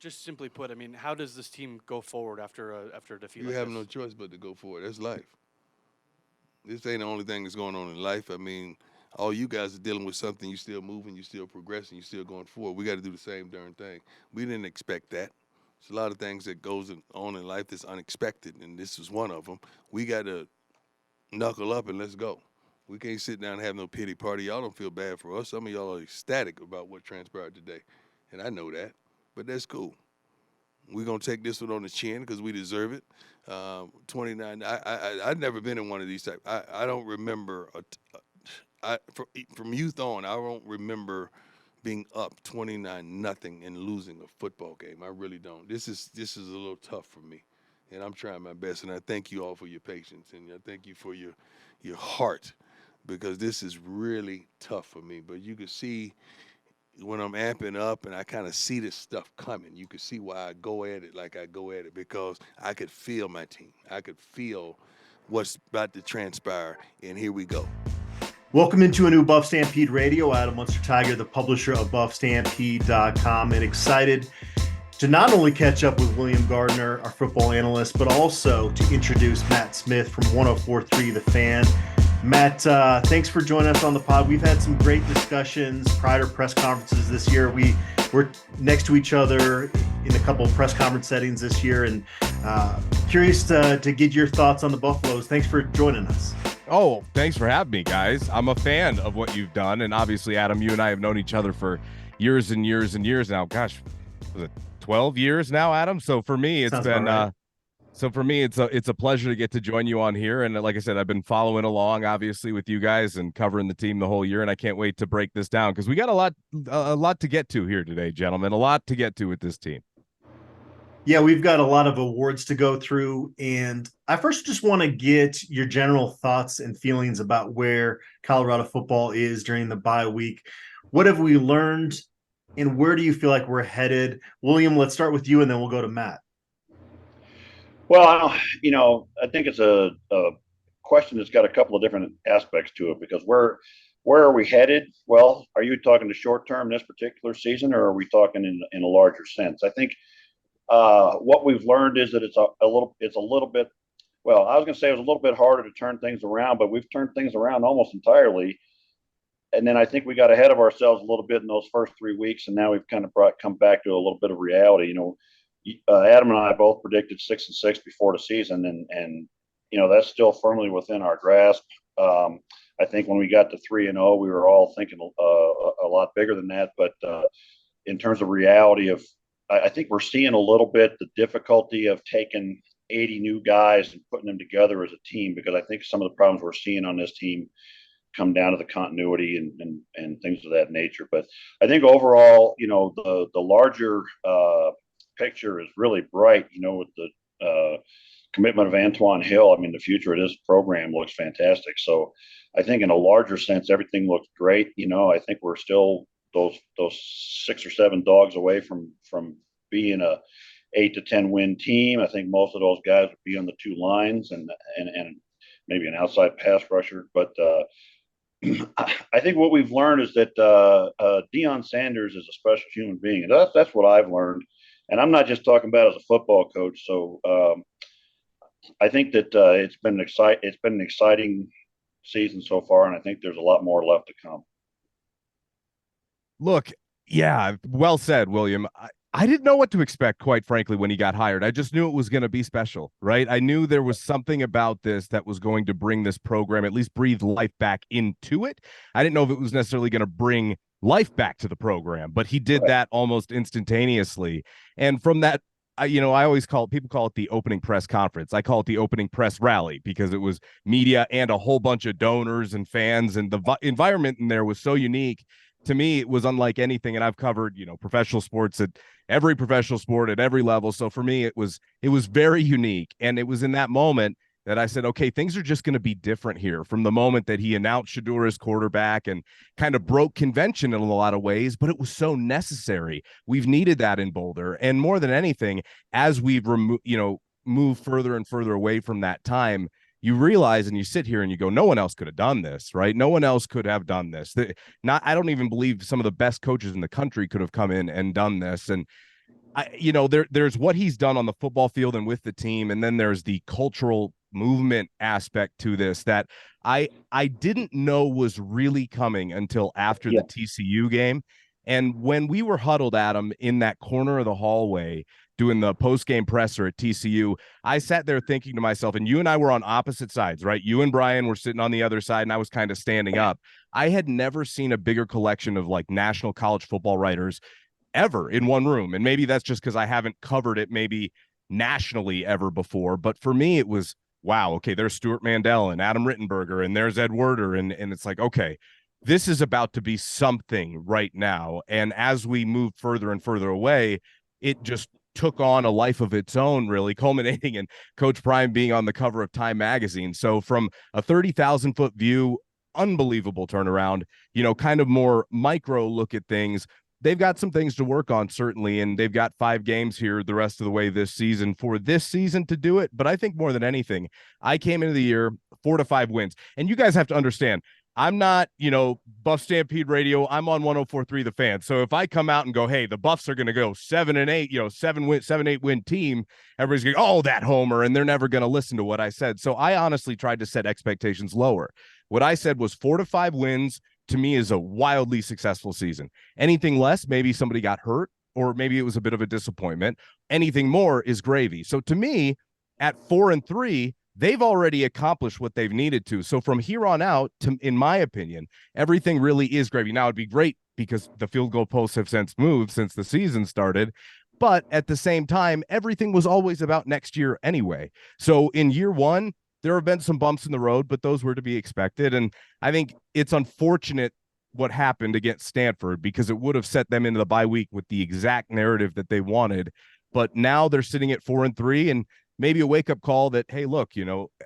just simply put, I mean, how does this team go forward after a defeat You like have this? no choice but to go for it. That's life. This ain't the only thing that's going on in life. I mean, all you guys are dealing with something. You still moving. You still progressing. You still going forward. We got to do the same darn thing. We didn't expect that. There's a lot of things that on in life that's unexpected, and this is one of them. We got to knuckle up and let's go. We can't sit down and have no pity party. Y'all don't feel bad for us. Some of y'all are ecstatic about what transpired today, and I know that. But that's cool. We're gonna take this one on the chin because we deserve it. 29. I've never been in one of these type. I don't remember. From youth on, I don't remember being up 29 nothing and losing a football game. I really don't. This is a little tough for me, and I'm trying my best. And I thank you all for your patience, and I thank you for your heart because this is really tough for me. But you can see when I'm amping up and I kind of see this stuff coming, you can see why I go at it like I go at it because I could feel my team. I could feel what's about to transpire, and here we go. Welcome into a new Buff Stampede Radio. Adam Munsterteiger, the publisher of BuffStampede.com, and excited to not only catch up with William Gardner, our football analyst, but also to introduce Matt Smith from 104.3 The Fan. Matt, thanks for joining us on the pod. We've had some great discussions prior to press conferences this year. We're next to each other in a couple of press conference settings this year, and curious to get your thoughts on the Buffaloes. Thanks for joining us. Oh, thanks for having me, guys. I'm a fan of what you've done, and obviously, Adam, you and I have known each other for years and years and years now. Gosh, was it 12 years now, Adam? So for me, it's Sounds been right. it's a pleasure to get to join you on here. And like I said, I've been following along, obviously, with you guys and covering the team the whole year, and I can't wait to break this down because we got a lot to get to here today, gentlemen. A lot to get to with this team. Yeah, we've got a lot of awards to go through, and I first just want to get your general thoughts and feelings about where Colorado football is during the bye week. What have we learned, and where do you feel like we're headed? William, let's start with you, and then we'll go to Matt. Well, I think it's a question that's got a couple of different aspects to it because where are we headed? Well, are you talking the short term this particular season, or are we talking in a larger sense? I think what we've learned is that it's a little bit. Well, I was going to say it was a little bit harder to turn things around, but we've turned things around almost entirely. And then I think we got ahead of ourselves a little bit in those first 3 weeks, and now we've kind of come back to a little bit of reality. Adam and I both predicted 6-6 before the season, and that's still firmly within our grasp. I think when we got to 3-0, we were all thinking a lot bigger than that. But in terms of reality I think we're seeing a little bit the difficulty of taking 80 new guys and putting them together as a team, because I think some of the problems we're seeing on this team come down to the continuity and things of that nature. But I think overall, the larger picture is really bright, with the commitment of Antoine Hill. I mean, the future of this program looks fantastic. So I think in a larger sense, everything looks great. I think we're still those 6 or 7 dogs away from being a 8 to 10 win team. I think most of those guys would be on the 2 lines and maybe an outside pass rusher. But I think what we've learned is that Deion Sanders is a special human being. And that's what I've learned. And I'm not just talking about as a football coach. So I think that it's been an exciting season so far, and I think there's a lot more left to come. Look, yeah, well said, William. I didn't know what to expect, quite frankly, when he got hired. I just knew it was going to be special, right? I knew there was something about this that was going to bring this program, at least breathe life back into it. I didn't know if it was necessarily going to bring life back to the program, but he did that almost instantaneously. And from that, I always people call it the opening press conference. I call it the opening press rally because it was media and a whole bunch of donors and fans, and the environment in there was so unique. To me, it was unlike anything, and I've covered, professional sports at every professional sport at every level. So for me, it was very unique, and it was in that moment that I said, okay, things are just going to be different here. From the moment that he announced Shedeur as quarterback and kind of broke convention in a lot of ways, but it was so necessary. We've needed that in Boulder, and more than anything, as we've moved further and further away from that time, you realize and you sit here and you go, no one else could have done this, right? No one else could have done this. I don't even believe some of the best coaches in the country could have come in and done this. And there's what he's done on the football field and with the team, and then there's the cultural movement aspect to this that I didn't know was really coming until after the TCU game. And when we were huddled, Adam, in that corner of the hallway doing the post-game presser at TCU, I sat there thinking to myself, and you and I were on opposite sides, right? You and Brian were sitting on the other side, and I was kind of standing up. I had never seen a bigger collection of like national college football writers ever in one room. And maybe that's just because I haven't covered it maybe nationally ever before. But for me, it was, wow, okay, there's Stuart Mandel and Adam Rittenberger, and there's Ed Werder. And it's like, okay, this is about to be something right now. And as we move further and further away, it just took on a life of its own, really, culminating in Coach Prime being on the cover of Time magazine. So from a 30,000-foot view, unbelievable turnaround, kind of more micro look at things. They've got some things to work on, certainly, and they've got 5 games here the rest of the way this season for this season to do it. But I think more than anything, I came into the year 4 to 5 wins. And you guys have to understand, I'm not, Buff Stampede Radio. I'm on 104.3 The Fan. So if I come out and go, hey, the Buffs are going to go 7-8, 7-8 win team, everybody's going, oh, that homer, and they're never going to listen to what I said. So I honestly tried to set expectations lower. What I said was 4 to 5 wins to me is a wildly successful season. Anything less, maybe somebody got hurt, or maybe it was a bit of a disappointment. Anything more is gravy. So to me, at 4-3, they've already accomplished what they've needed to. So from here on out, in my opinion, everything really is gravy. Now, it'd be great because the field goal posts have since moved since the season started. But at the same time, everything was always about next year anyway. So in year one, there have been some bumps in the road, but those were to be expected. And I think it's unfortunate what happened against Stanford because it would have set them into the bye week with the exact narrative that they wanted. But now they're sitting at 4-3, and maybe a wake-up call that, hey, look,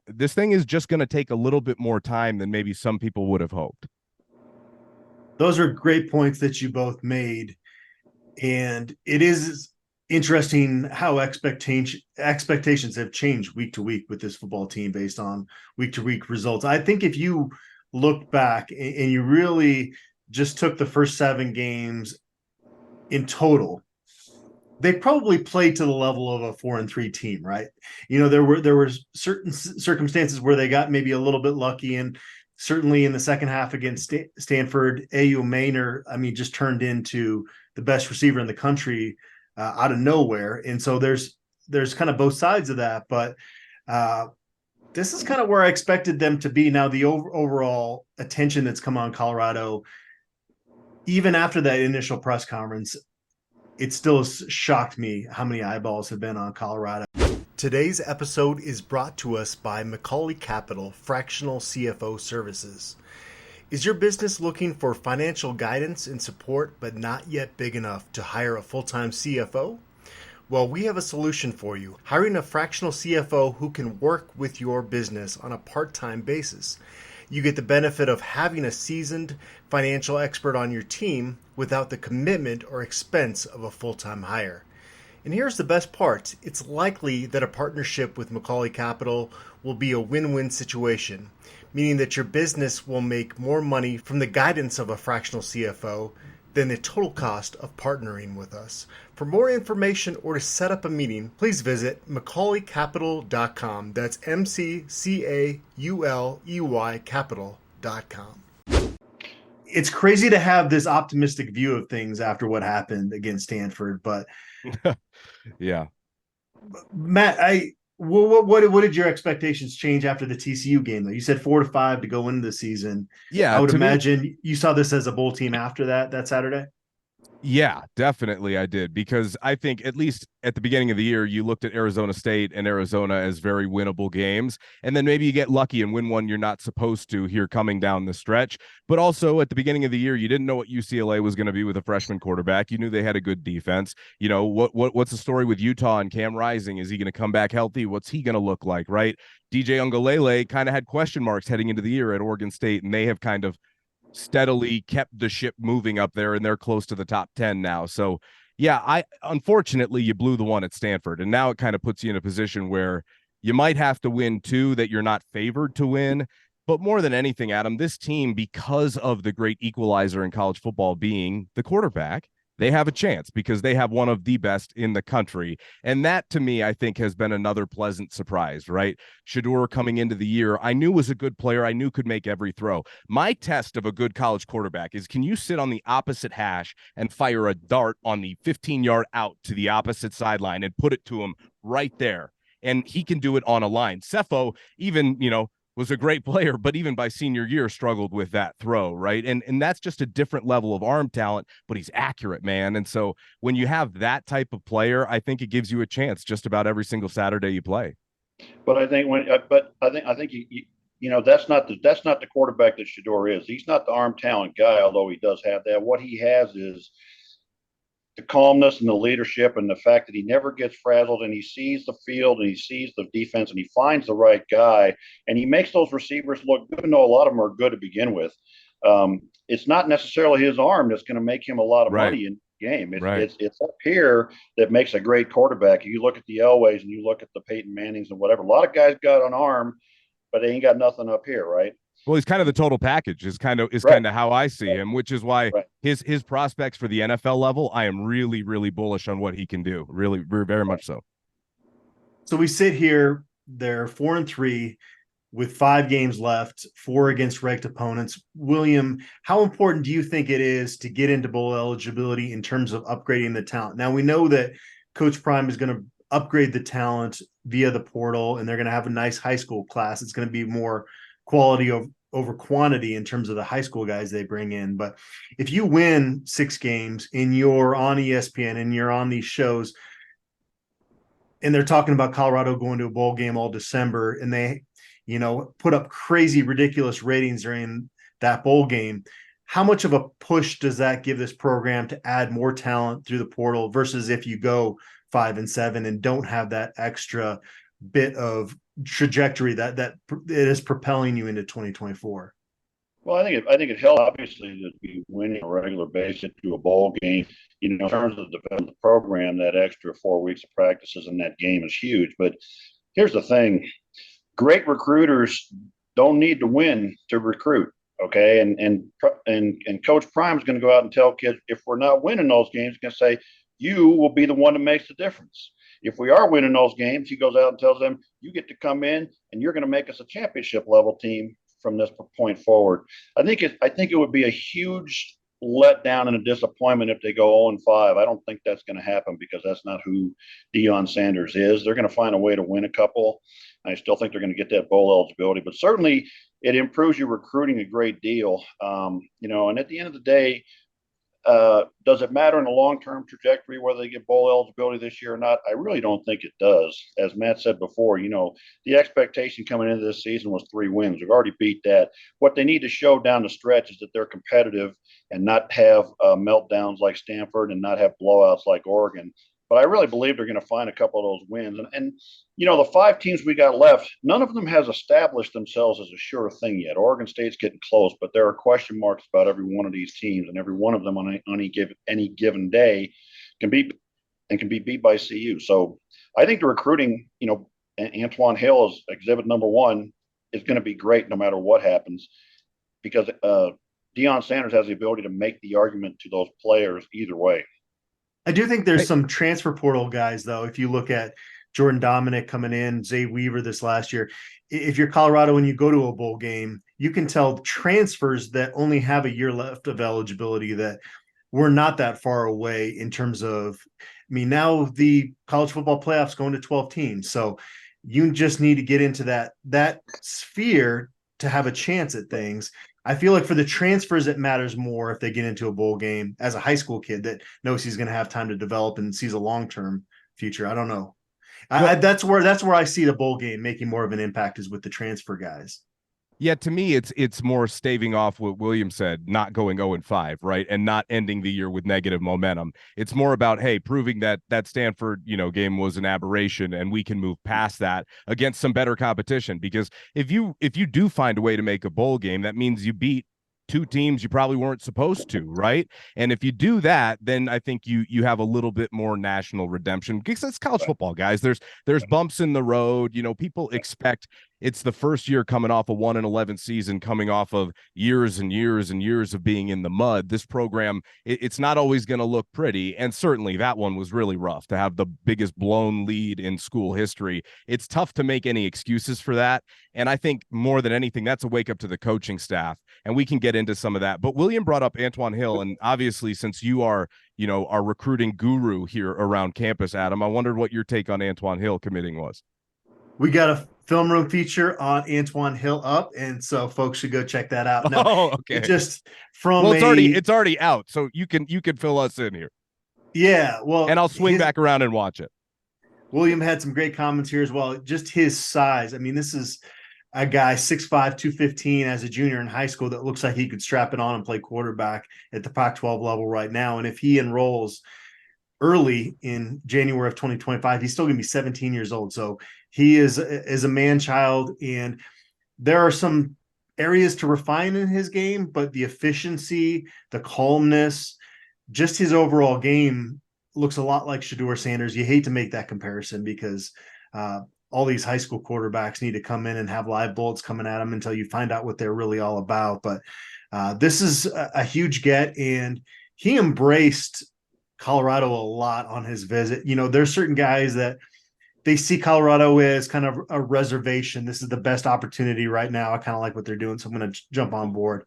this thing is just going to take a little bit more time than maybe some people would have hoped. Those are great points that you both made. And it is interesting how expectations have changed week to week with this football team based on week to week results. I think if you look back and you really just took the first 7 games in total, they probably played to the level of a 4-3 team, right? There were certain circumstances where they got maybe a little bit lucky, and certainly in the second half against Stanford, A.U. Maynor, just turned into the best receiver in the country out of nowhere. And so there's kind of both sides of that, but this is kind of where I expected them to be. Now, the overall attention that's come on Colorado, even after that initial press conference, it still has shocked me how many eyeballs have been on Colorado. Today's episode is brought to us by Macaulay Capital Fractional CFO Services. Is your business looking for financial guidance and support, but not yet big enough to hire a full-time CFO? Well, we have a solution for you. Hiring a fractional CFO who can work with your business on a part-time basis. You get the benefit of having a seasoned financial expert on your team without the commitment or expense of a full-time hire. And here's the best part. It's likely that a partnership with Macaulay Capital will be a win-win situation, meaning that your business will make more money from the guidance of a fractional CFO than the total cost of partnering with us. For more information or to set up a meeting, please visit MacaulayCapital.com. That's MCCAULEY Capital.com. It's crazy to have this optimistic view of things after what happened against Stanford, but yeah. Matt, what did your expectations change after the TCU game, though? You said 4 to 5 to go into the season. Yeah, I would imagine you saw this as a bowl team after that Saturday. Yeah, definitely I did, because I think at least at the beginning of the year, you looked at Arizona State and Arizona as very winnable games. And then maybe you get lucky and win one you're not supposed to here coming down the stretch. But also at the beginning of the year, you didn't know what UCLA was going to be with a freshman quarterback. You knew they had a good defense. What's the story with Utah and Cam Rising? Is he going to come back healthy? What's he going to look like, right? DJ Ungalele kind of had question marks heading into the year at Oregon State, and they have kind of steadily kept the ship moving up there, and they're close to the top 10 now. So yeah, unfortunately you blew the one at Stanford, and now it kind of puts you in a position where you might have to win 2 that you're not favored to win. But more than anything, Adam, this team, because of the great equalizer in college football being the quarterback, they have a chance because they have one of the best in the country. And that, to me, I think has been another pleasant surprise, right? Shedeur coming into the year, I knew was a good player. I knew could make every throw. My test of a good college quarterback is, can you sit on the opposite hash and fire a dart on the 15-yard out to the opposite sideline and put it to him right there? And he can do it on a line. Cepho, even, was a great player, but even by senior year struggled with that throw, right? And that's just a different level of arm talent, but he's accurate, man. And so when you have that type of player, I think it gives you a chance just about every single Saturday you play. But I think that's not the quarterback that Shedeur is. He's not the arm talent guy, although he does have that. What he has is the calmness and the leadership and the fact that he never gets frazzled, and he sees the field and he sees the defense and he finds the right guy and he makes those receivers look good, even though a lot of them are good to begin with. It's not necessarily his arm that's going to make him a lot of money in the game. It's up here that makes a great quarterback. You look at the Elways and you look at the Peyton Mannings and whatever. A lot of guys got an arm, but they ain't got nothing up here, right? Well, he's kind of the total package is kind of how I see him, which is why his prospects for the NFL level, I am really, really bullish on what he can do. Really, very much so. So we sit here, they're 4-3 with 5 games left, 4 against ranked opponents. William, how important do you think it is to get into bowl eligibility in terms of upgrading the talent? Now, we know that Coach Prime is going to upgrade the talent via the portal, and they're going to have a nice high school class. It's going to be more quality over quantity in terms of the high school guys they bring in. But if you win 6 games and you're on ESPN and you're on these shows and they're talking about Colorado going to a bowl game all December, and they, put up crazy, ridiculous ratings during that bowl game, how much of a push does that give this program to add more talent through the portal versus if you go 5-7 and don't have that extra bit of trajectory that it is propelling you into 2024? Well, I think it helps obviously to be winning on a regular basis to a bowl game. In terms of the program, that extra 4 weeks of practices in that game is huge. But here's the thing: great recruiters don't need to win to recruit. Okay, and Coach Prime is going to go out and tell kids, if we're not winning those games, he's going to say, you will be the one that makes the difference. If we are winning those games, he goes out and tells them, you get to come in and you're going to make us a championship level team from this point forward. I think it would be a huge letdown and a disappointment if they go 0-5. I don't think that's going to happen because that's not who Deion Sanders is. They're going to find a way to win a couple. I still think they're going to get that bowl eligibility, but certainly it improves your recruiting a great deal. And at the end of the day, does it matter in the long-term trajectory whether they get bowl eligibility this year or not? I really don't think it does. As Matt said before, the expectation coming into this season was 3 wins. We've already beat that. What they need to show down the stretch is that they're competitive and not have meltdowns like Stanford and not have blowouts like Oregon. But I really believe they're going to find a couple of those wins. And the 5 teams we got left, none of them has established themselves as a sure thing yet. Oregon State's getting close, but there are question marks about every one of these teams, and every one of them on any given day can be beat by CU. So I think the recruiting, Antoine Hill is exhibit number 1, is going to be great no matter what happens, because Deion Sanders has the ability to make the argument to those players either way. I do think there's some transfer portal guys, though. If you look at Jordan Dominic coming in, Zay Weaver this last year, if you're Colorado and you go to a bowl game, you can tell transfers that only have a year left of eligibility that we're not that far away in terms of, now the college football playoffs going to 12 teams. So you just need to get into that sphere to have a chance at things. I feel like for the transfers, it matters more if they get into a bowl game as a high school kid that knows he's going to have time to develop and sees a long-term future. I don't know. That's where I see the bowl game making more of an impact is with the transfer guys. Yeah, to me, it's more staving off what William said, not going 0-5, right, and not ending the year with negative momentum. It's more about, hey, proving that Stanford, game was an aberration, and we can move past that against some better competition. Because if you do find a way to make a bowl game, that means you beat 2 teams you probably weren't supposed to, right? And if you do that, then I think you have a little bit more national redemption, because it's college football, guys. There's bumps in the road. People expect It's the first year coming off a 1-11 season, coming off of years and years and years of being in the mud. This program, it's not always going to look pretty. And certainly that one was really rough to have the biggest blown lead in school history. It's tough to make any excuses for that. And I think more than anything, that's a wake up to the coaching staff. And we can get into some of that. But William brought up Antoine Hill. And obviously, since you are, our recruiting guru here around campus, Adam, I wondered what your take on Antoine Hill committing was. We got a film room feature on Antoine Hill up, and so folks should go check that out. Now, okay. Just from it's already out, so you can fill us in here. Yeah, well, and I'll swing back around and watch it. William had some great comments here as well. Just his size. I mean, this is a guy 6'5", 215 as a junior in high school that looks like he could strap it on and play quarterback at the Pac-12 level right now. And if he enrolls early in January of 2025, he's still going to be 17 years old. So he is a man-child, and there are some areas to refine in his game, but the efficiency, the calmness, just his overall game looks a lot like Shedeur Sanders. You hate to make that comparison because all these high school quarterbacks need to come in and have live bullets coming at them until you find out what they're really all about. But this is a huge get, and he embraced Colorado a lot on his visit. There's certain guys that they see Colorado as kind of a reservation. This is the best opportunity right now. I kind of like what they're doing, so I'm going to jump on board.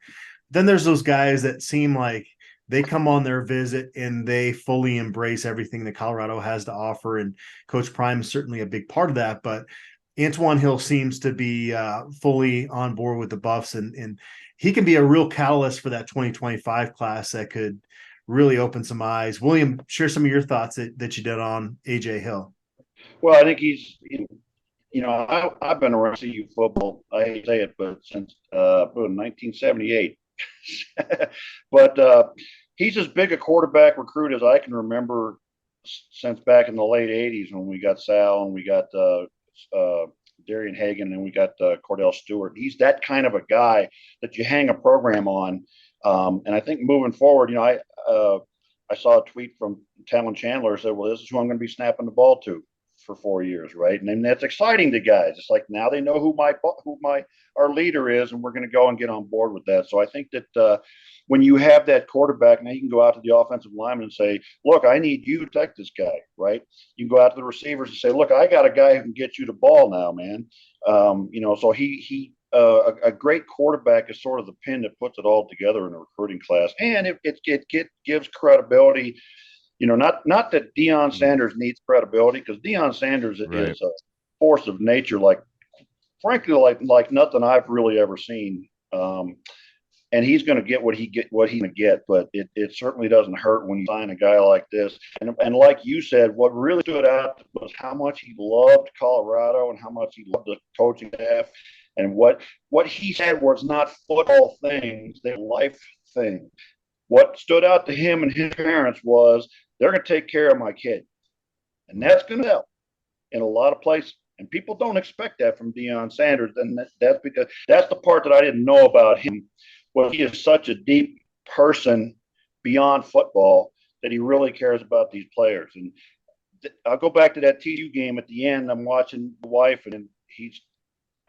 Then there's those guys that seem like they come on their visit and they fully embrace everything that Colorado has to offer. And Coach Prime is certainly a big part of that. But Antoine Hill seems to be fully on board with the Buffs, and he can be a real catalyst for that 2025 class that could really open some eyes. William, share some of your thoughts that you did on AJ Hill. Well, I think he's, I've been around CU football, I hate to say it, but since 1978. But he's as big a quarterback recruit as I can remember since back in the late 80s when we got Sal and we got Darian Hagan and we got Cordell Stewart. He's that kind of a guy that you hang a program on. And I think moving forward, I saw a tweet from Talon Chandler said, well, this is who I'm going to be snapping the ball to for 4 years, right? And then that's exciting to guys. It's like now they know who our leader is, and we're going to go and get on board with that. So I think that when you have that quarterback, now you can go out to the offensive lineman and say, look, I need you to protect this guy, right? You can go out to the receivers and say, look, I got a guy who can get you the ball now, man. So a great quarterback is sort of the pin that puts it all together in a recruiting class, and it gives credibility. Not that Deion Sanders needs credibility, because Deion Sanders is a force of nature, frankly, like nothing I've really ever seen. And he's going to get what he's going to get, but it certainly doesn't hurt when you sign a guy like this. And like you said, what really stood out was how much he loved Colorado and how much he loved the coaching staff. And what he said was not football things, they're life things. What stood out to him and his parents was they're going to take care of my kid. And that's going to help in a lot of places. And people don't expect that from Deion Sanders. And that's because that's the part that I didn't know about him. Well, he is such a deep person beyond football that he really cares about these players. And I'll go back to that TU game at the end. I'm watching the wife, and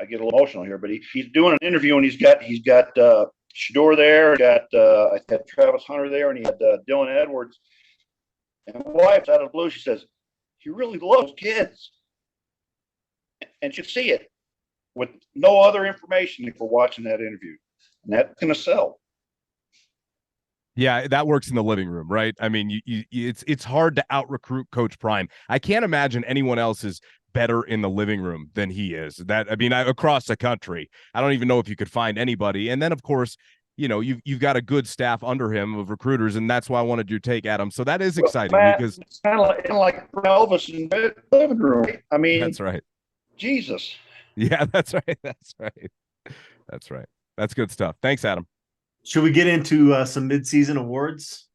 I get a little emotional here, but he's doing an interview, and he's got Shedeur there, I had Travis Hunter there, and he had Dylan Edwards. And my wife, out of the blue, she says, he really loves kids. And you see it with no other information for watching that interview. And that's going to sell. Yeah, that works in the living room, right? I mean, it's hard to out-recruit Coach Prime. I can't imagine anyone else is better in the living room than he is. Across the country, I don't even know if you could find anybody. And then, of course, you've got a good staff under him of recruiters, and that's why I wanted your take, Adam. So that is exciting, Matt, because it's kind of like Elvis in the living room. I mean, that's right. Jesus. Yeah, that's right. That's right. That's good stuff. Thanks, Adam. Should we get into some midseason awards?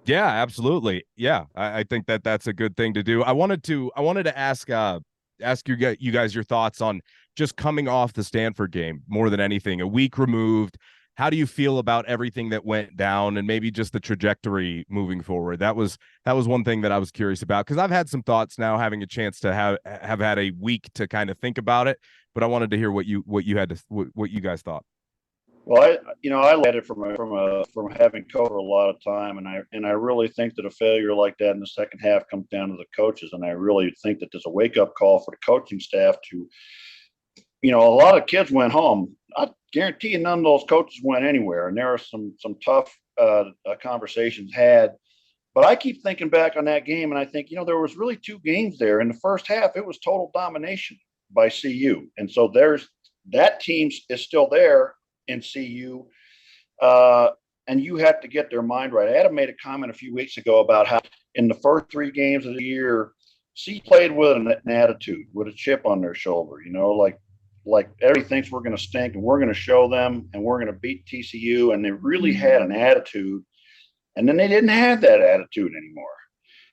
Yeah, absolutely. Yeah, I think that's a good thing to do. I wanted to ask you guys your thoughts on just coming off the Stanford game more than anything. A week removed, how do you feel about everything that went down and maybe just the trajectory moving forward? That was one thing that I was curious about, because I've had some thoughts now, having a chance to have had a week to kind of think about it. But I wanted to hear what you guys thought. Well, I look at it from having coached a lot of time, and I really think that a failure like that in the second half comes down to the coaches, and I really think that there's a wake up call for the coaching staff to, a lot of kids went home. I guarantee you none of those coaches went anywhere, and there are some tough conversations had. But I keep thinking back on that game, and I think, there was really two games there. In the first half, it was total domination by CU, and so that team is still there in CU, and you have to get their mind right. Adam made a comment a few weeks ago about how in the first 3 games of the year, CU played with an attitude, with a chip on their shoulder, like everybody thinks we're going to stink and we're going to show them and we're going to beat TCU, and they really had an attitude, and then they didn't have that attitude anymore.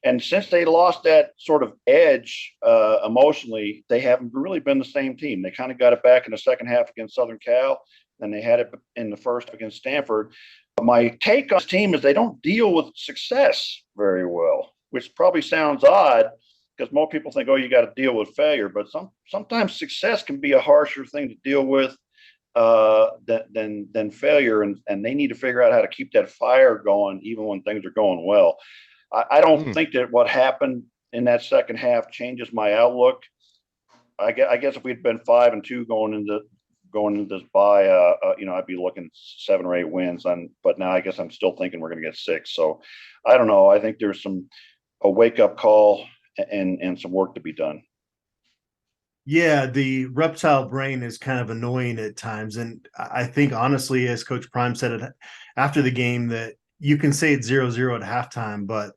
And since they lost that sort of edge emotionally, they haven't really been the same team. They kind of got it back in the second half against Southern Cal, and they had it in the first against Stanford. But my take on this team is they don't deal with success very well, which probably sounds odd because most people think, oh, you got to deal with failure. But sometimes success can be a harsher thing to deal with than failure, and they need to figure out how to keep that fire going even when things are going well. I don't think that what happened in that second half changes my outlook. I guess if we'd been 5-2 going into this bye, I'd be looking 7 or 8 wins. But now I guess I'm still thinking we're going to get 6. So I don't know. I think there's a wake up call and some work to be done. Yeah, the reptile brain is kind of annoying at times. And I think, honestly, as Coach Prime said it after the game, that you can say it's 0-0 at halftime, but,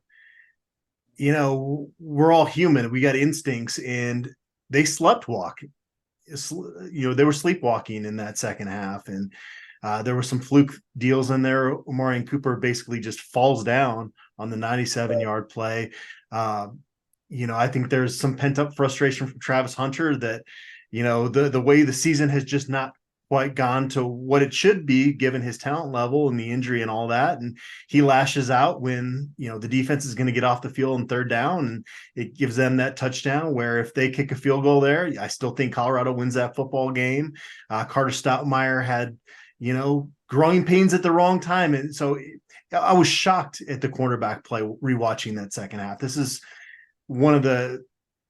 we're all human. We got instincts, and they sleptwalk. They were sleepwalking in that second half. And there were some fluke deals in there. Omarion Cooper basically just falls down on the 97-yard play. I think there's some pent-up frustration from Travis Hunter that, the way the season has just not quite gone to what it should be given his talent level and the injury and all that. And he lashes out when, the defense is going to get off the field on third down, and it gives them that touchdown where if they kick a field goal there, I still think Colorado wins that football game. Carter Stoutmeyer had, growing pains at the wrong time. And so I was shocked at the cornerback play rewatching that second half. This is one of the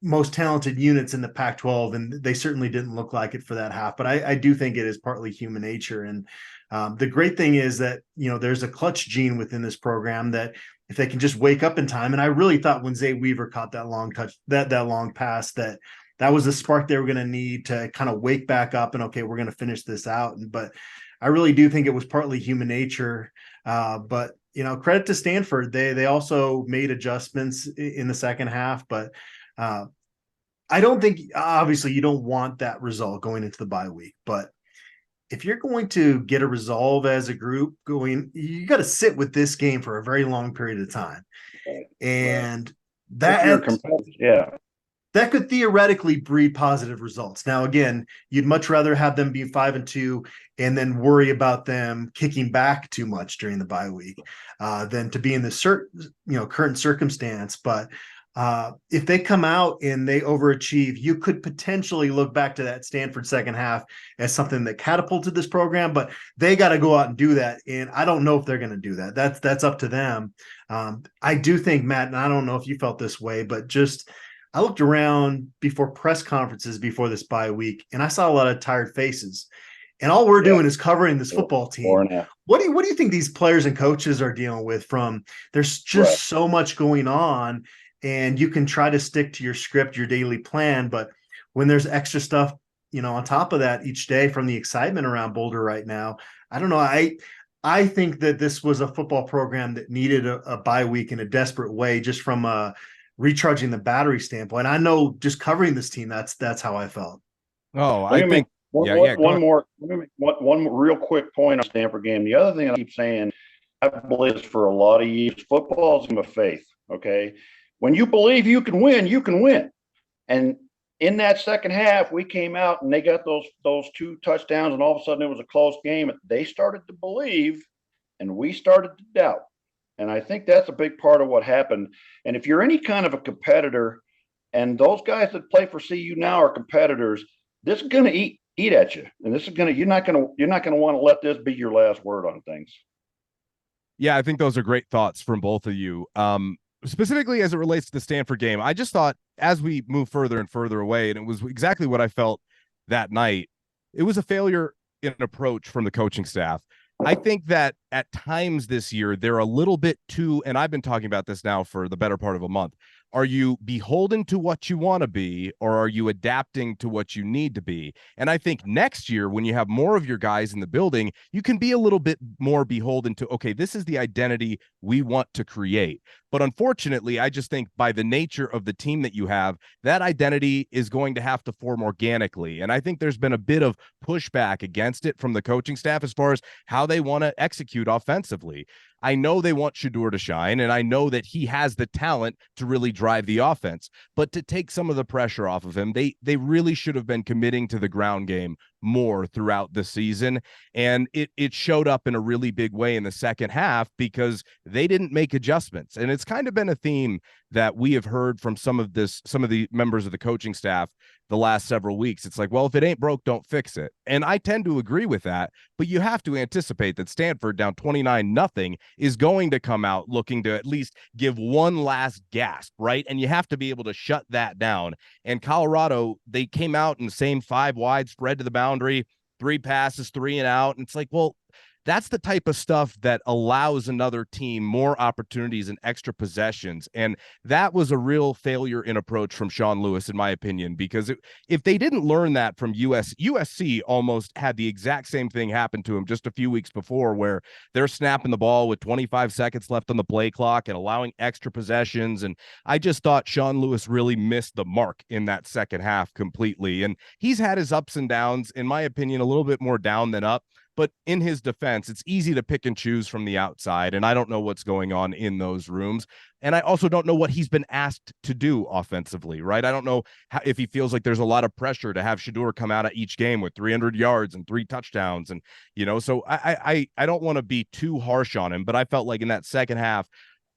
most talented units in the Pac-12, and they certainly didn't look like it for that half. But I do think it is partly human nature. And the great thing is that, there's a clutch gene within this program that if they can just wake up in time, and I really thought when Zay Weaver caught that long that long pass, that was the spark they were going to need to kind of wake back up and, okay, we're going to finish this out. But I really do think it was partly human nature. But credit to Stanford. They also made adjustments in the second half, but I don't think, obviously you don't want that result going into the bye week, but if you're going to get a resolve as a group going, you got to sit with this game for a very long period of time. And that could theoretically breed positive results. Now, again, you'd much rather have them be 5-2 and then worry about them kicking back too much during the bye week than to be in the current circumstance. But if they come out and they overachieve, you could potentially look back to that Stanford second half as something that catapulted this program, but they got to go out and do that. And I don't know if they're going to do that. That's up to them. I do think, Matt, and I don't know if you felt this way, but I looked around before press conferences before this bye week, and I saw a lot of tired faces. And all we're doing is covering this football team. What do you think these players and coaches are dealing with? There's just so much going on, and you can try to stick to your script, your daily plan. But when there's extra stuff, on top of that each day from the excitement around Boulder right now, I don't know. I think that this was a football program that needed a bye week in a desperate way, just from recharging the battery standpoint. I know just covering this team, that's how I felt. Oh, I think one real quick point on the Stanford game. The other thing I keep saying, I believe is for a lot of years, football is a game of faith. Okay, when you believe you can win, you can win. And in that second half, we came out and they got those 2 touchdowns, and all of a sudden it was a close game. They started to believe, and we started to doubt. And I think that's a big part of what happened. And if you're any kind of a competitor, and those guys that play for CU now are competitors, this is going to eat at you, and this is going to you're not going to want to let this be your last word on things. Yeah, I think those are great thoughts from both of you. Specifically as it relates to the Stanford game, I just thought as we move further and further away, and it was exactly what I felt that night, it was a failure in an approach from the coaching staff. I think that at times this year, they're a little bit too, and I've been talking about this now for the better part of a month. Are you beholden to what you want to be, or are you adapting to what you need to be? And I think next year, when you have more of your guys in the building, you can be a little bit more beholden to, okay, this is the identity we want to create. But unfortunately, I just think by the nature of the team that you have, that identity is going to have to form organically. And I think there's been a bit of pushback against it from the coaching staff as far as how they want to execute offensively. I know they want Shedeur to shine, and I know that he has the talent to really drive the offense. But to take some of the pressure off of him, they really should have been committing to the ground game more throughout the season. And it showed up in a really big way in the second half because they didn't make adjustments. And it's kind of been a theme that we have heard from some of the members of the coaching staff the last several weeks. It's like, well, if it ain't broke, don't fix it. And I tend to agree with that, but you have to anticipate that Stanford down 29-0 is going to come out looking to at least give one last gasp, right? And you have to be able to shut that down. And Colorado, they came out in the same 5 wide spread to the boundary, 3 passes, 3 and out. And it's like, well, that's the type of stuff that allows another team more opportunities and extra possessions. And that was a real failure in approach from Sean Lewis, in my opinion, because if they didn't learn that from USC almost had the exact same thing happen to them just a few weeks before, where they're snapping the ball with 25 seconds left on the play clock and allowing extra possessions. And I just thought Sean Lewis really missed the mark in that second half completely. And he's had his ups and downs, in my opinion, a little bit more down than up. But in his defense, it's easy to pick and choose from the outside, and I don't know what's going on in those rooms. And I also don't know what he's been asked to do offensively, right? I don't know if he feels like there's a lot of pressure to have Shedeur come out of each game with 300 yards and 3 touchdowns. And, so I don't want to be too harsh on him, but I felt like in that second half,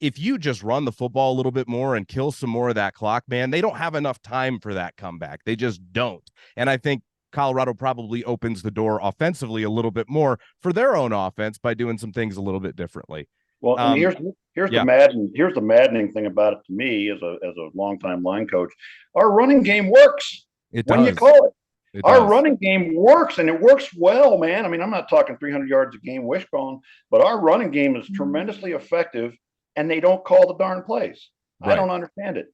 if you just run the football a little bit more and kill some more of that clock, man, they don't have enough time for that comeback. They just don't. And I think Colorado probably opens the door offensively a little bit more for their own offense by doing some things a little bit differently. Well, and here's the maddening thing about it to me as a longtime line coach. Our running game works. When you call it. Our running game works, and it works well, man. I mean, I'm not talking 300 yards a game wishbone, but our running game is tremendously effective, and they don't call the darn plays. Right. I don't understand it.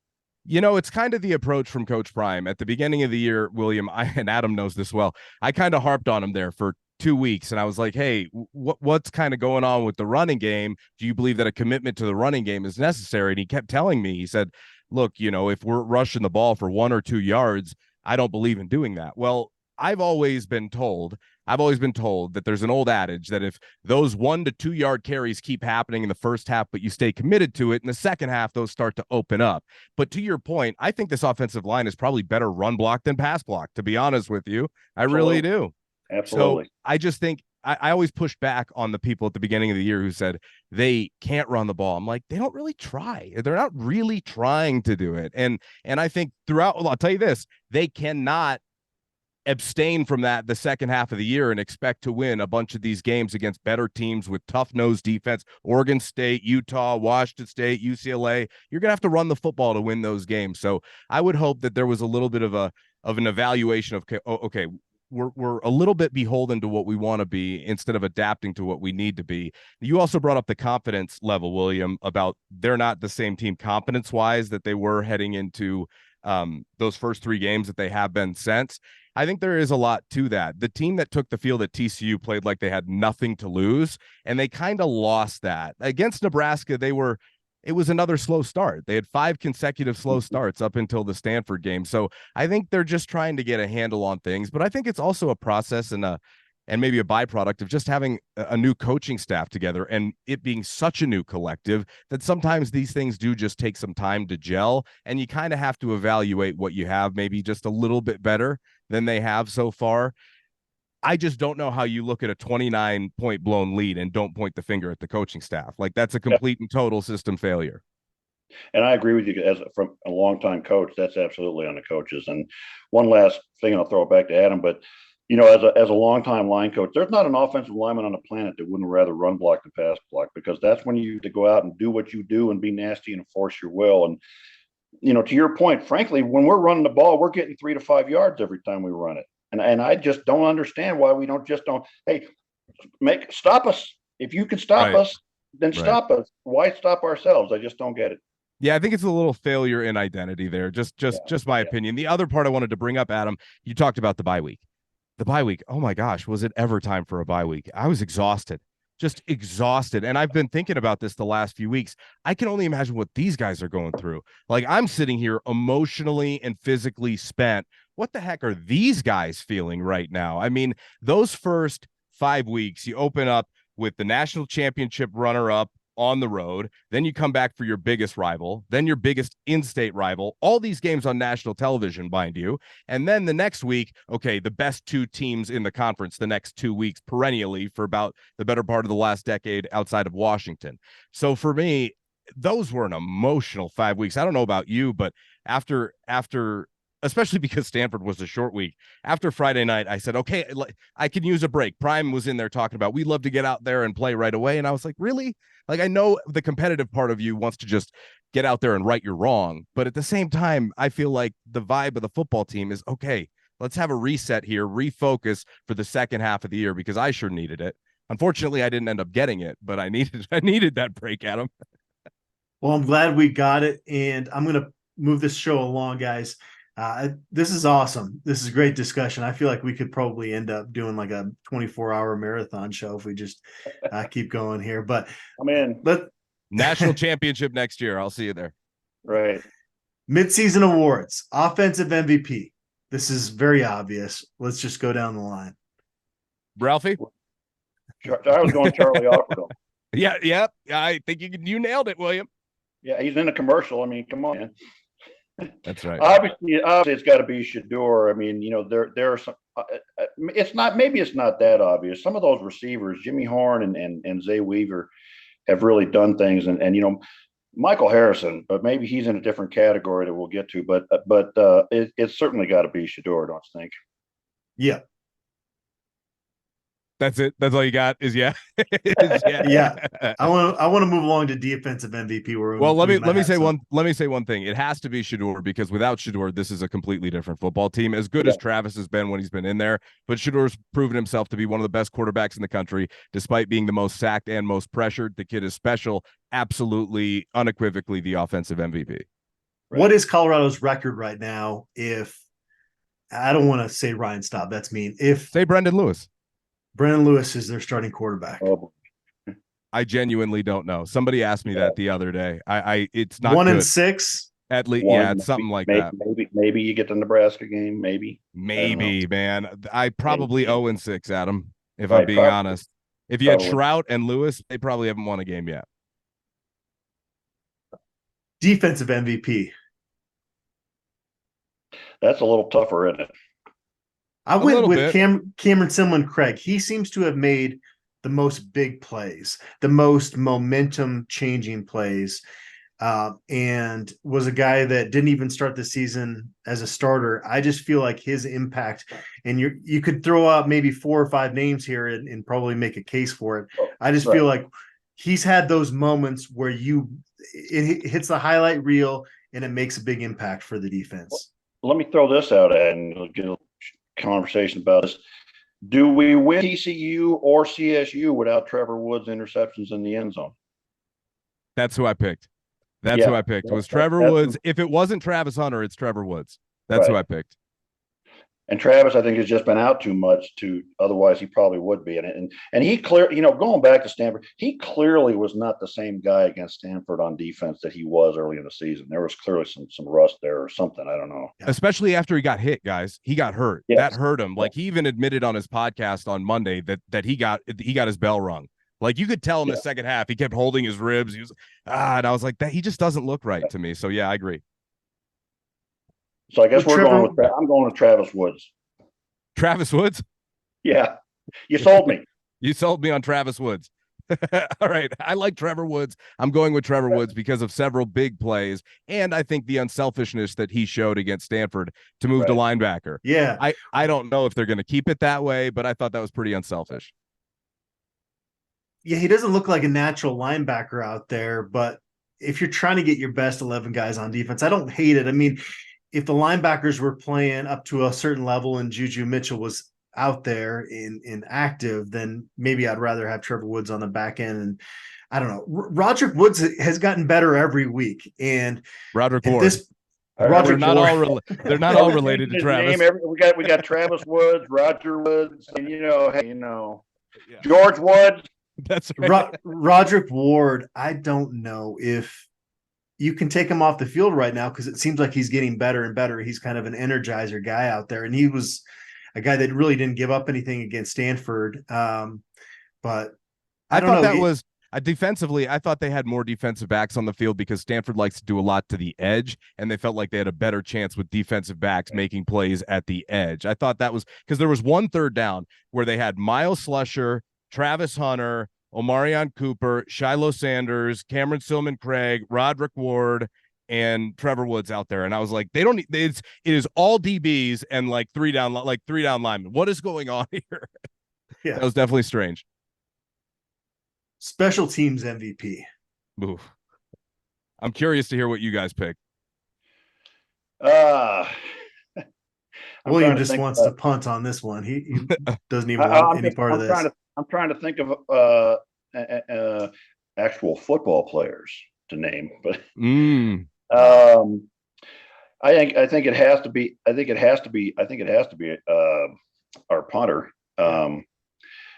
It's kind of the approach from Coach Prime at the beginning of the year, William, and Adam knows this well. I kind of harped on him there for 2 weeks, and I was like, hey, what's kind of going on with the running game? Do you believe that a commitment to the running game is necessary? And he kept telling me, he said, look, if we're rushing the ball for 1 or 2 yards, I don't believe in doing that. Well, I've always been told that there's an old adage that if those 1 to 2 yard carries keep happening in the first half, but you stay committed to it in the second half, those start to open up. But to your point, I think this offensive line is probably better run block than pass block, to be honest with you. I really do. Absolutely. So I just think I always push back on the people at the beginning of the year who said they can't run the ball. I'm like, they don't really try. They're not really trying to do it. And I think throughout, well, I'll tell you this, they cannot abstain from that the second half of the year and expect to win a bunch of these games against better teams with tough-nosed defense. Oregon State, Utah, Washington State, UCLA. You're going to have to run the football to win those games. So I would hope that there was a little bit of an evaluation of, okay, we're a little bit beholden to what we want to be instead of adapting to what we need to be. You also brought up the confidence level, William, about they're not the same team confidence-wise that they were heading into those first 3 games that they have been since. I think there is a lot to that. The team that took the field at TCU played like they had nothing to lose, and they kind of lost that. Against Nebraska, it was another slow start. They had 5 consecutive slow starts up until the Stanford game. So I think they're just trying to get a handle on things, but I think it's also a process and and maybe a byproduct of just having a new coaching staff together and it being such a new collective that sometimes these things do just take some time to gel, and you kind of have to evaluate what you have maybe just a little bit better than they have so far. I just don't know how you look at a 29-point blown lead and don't point the finger at the coaching staff. Like, that's a complete and total system failure. And I agree with you as from a longtime coach. That's absolutely on the coaches. And one last thing, and I'll throw it back to Adam. But as a longtime line coach, there's not an offensive lineman on the planet that wouldn't rather run block than pass block, because that's when you have to go out and do what you do and be nasty and enforce your will. And to your point, frankly, when we're running the ball, we're getting 3 to 5 yards every time we run it. And I just don't understand why we don't. Hey, stop us. If you can stop us, then stop us. Why stop ourselves? I just don't get it. Yeah, I think it's a little failure in identity there. Just my opinion. The other part I wanted to bring up, Adam, you talked about the bye week. The bye week. Oh my gosh, was it ever time for a bye week? I was exhausted. Just exhausted. And I've been thinking about this the last few weeks. I can only imagine what these guys are going through. Like, I'm sitting here emotionally and physically spent. What the heck are these guys feeling right now? I mean, those first 5 weeks, you open up with the national championship runner-up on the road, then you come back for your biggest rival, then your biggest in-state rival, all these games on national television, mind you, and then the next week, okay, the best 2 teams in the conference the next 2 weeks perennially for about the better part of the last decade outside of Washington. So for me, those were an emotional 5 weeks. I don't know about you, but after especially because Stanford was a short week. After Friday night, I said, okay, I can use a break. Prime was in there talking about, we'd love to get out there and play right away. And I was like, really? Like, I know the competitive part of you wants to just get out there and right your wrong. But at the same time, I feel like the vibe of the football team is, okay, let's have a reset here, refocus for the second half of the year, because I sure needed it. Unfortunately, I didn't end up getting it, but I needed that break, Adam. Well, I'm glad we got it. And I'm going to move this show along, guys. This is awesome. This is a great discussion. I feel like we could probably end up doing like a 24-hour marathon show if we just keep going here. But I'm in. National championship next year. I'll see you there. Right. Midseason awards, offensive MVP. This is very obvious. Let's just go down the line. Ralphie? I was going Charlie Offerdale. Yeah. I think you nailed it, William. Yeah, he's in a commercial. I mean, come on, man. That's right. Obviously, it's got to be Shador. I mean, there are some. It's not that obvious. Some of those receivers, Jimmy Horn and Zay Weaver, have really done things. And Michael Harrison, but maybe he's in a different category that we'll get to. But it's certainly got to be Shador, don't you think? Yeah. That's it. That's all you got is yeah. Yeah. I want to move along to defensive MVP. Well, let me say one thing. It has to be Shador, because without Shador, this is a completely different football team. As good as Travis has been when he's been in there, but Shador's proven himself to be one of the best quarterbacks in the country, despite being the most sacked and most pressured. The kid is special. Absolutely, unequivocally, the offensive MVP. Right. What is Colorado's record right now? If I don't want to say Ryan Staub, that's mean. If say Brendan Lewis. Brendan Lewis is their starting quarterback. Oh. I genuinely don't know. Somebody asked me that the other day. It's not 1-6 at least. Yeah, it's something like that. Maybe you get the Nebraska game. Maybe, man. I probably 0-6, Adam. If I'm being honest. If you had Trout and Lewis, they probably haven't won a game yet. Defensive MVP. That's a little tougher, isn't it? I went with Cameron Simlin-Craig. He seems to have made the most big plays, the most momentum-changing plays, and was a guy that didn't even start the season as a starter. I just feel like his impact, and you could throw out maybe 4 or 5 names here and probably make a case for it. I just feel like he's had those moments where it hits the highlight reel and it makes a big impact for the defense. Let me throw this out and get a conversation about this. Do we win TCU or CSU without Trevor Woods' interceptions in the end zone? That's who I picked. Who I picked. Was Trevor Woods. If it wasn't Travis Hunter, it's Trevor Woods. That's who I picked. And Travis, I think, has just been out too much to otherwise he probably would be. And he going back to Stanford, he clearly was not the same guy against Stanford on defense that he was early in the season. There was clearly some rust there or something. I don't know. Especially after he got hit, guys. He got hurt. Yes. That hurt him. Like he even admitted on his podcast on Monday that he got his bell rung. Like you could tell in the second half, he kept holding his ribs. He was and I was like, that he just doesn't look right to me. So yeah, I agree. So I guess I'm going with Travis Woods. Travis Woods? Yeah. You sold me. You sold me on Travis Woods. All right. I like Trevor Woods. I'm going with Trevor Woods because of several big plays. And I think the unselfishness that he showed against Stanford to move to linebacker. Yeah. I don't know if they're going to keep it that way, but I thought that was pretty unselfish. Yeah, he doesn't look like a natural linebacker out there, but if you're trying to get your best 11 guys on defense, I don't hate it. I mean, if the linebackers were playing up to a certain level and Juju Mitchell was out there in active, then maybe I'd rather have Trevor Woods on the back end. And I don't know. Roderick Woods has gotten better every week. And Roderick Ward. They're not all related to Travis. We got Travis Woods, Roger Woods, and George Woods. That's right. Roderick Ward. I don't know if you can take him off the field right now because it seems like he's getting better and better. He's kind of an energizer guy out there, and he was a guy that really didn't give up anything against Stanford. But I thought that was defensively. I thought they had more defensive backs on the field because Stanford likes to do a lot to the edge, and they felt like they had a better chance with defensive backs making plays at the edge. I thought that was because there was one third down where they had Miles Slusher, Travis Hunter, Omarion Cooper, Shiloh Sanders, Cameron Silman Craig, Roderick Ward, and Trevor Woods out there. And I was like, it is all DBs and like three down linemen. What is going on here? Yeah. That was definitely strange. Special teams MVP. Oof. I'm curious to hear what you guys pick. William just wants to punt on this one. He doesn't even want any part of this. I'm trying to think of actual football players to name, but I think it has to be our punter.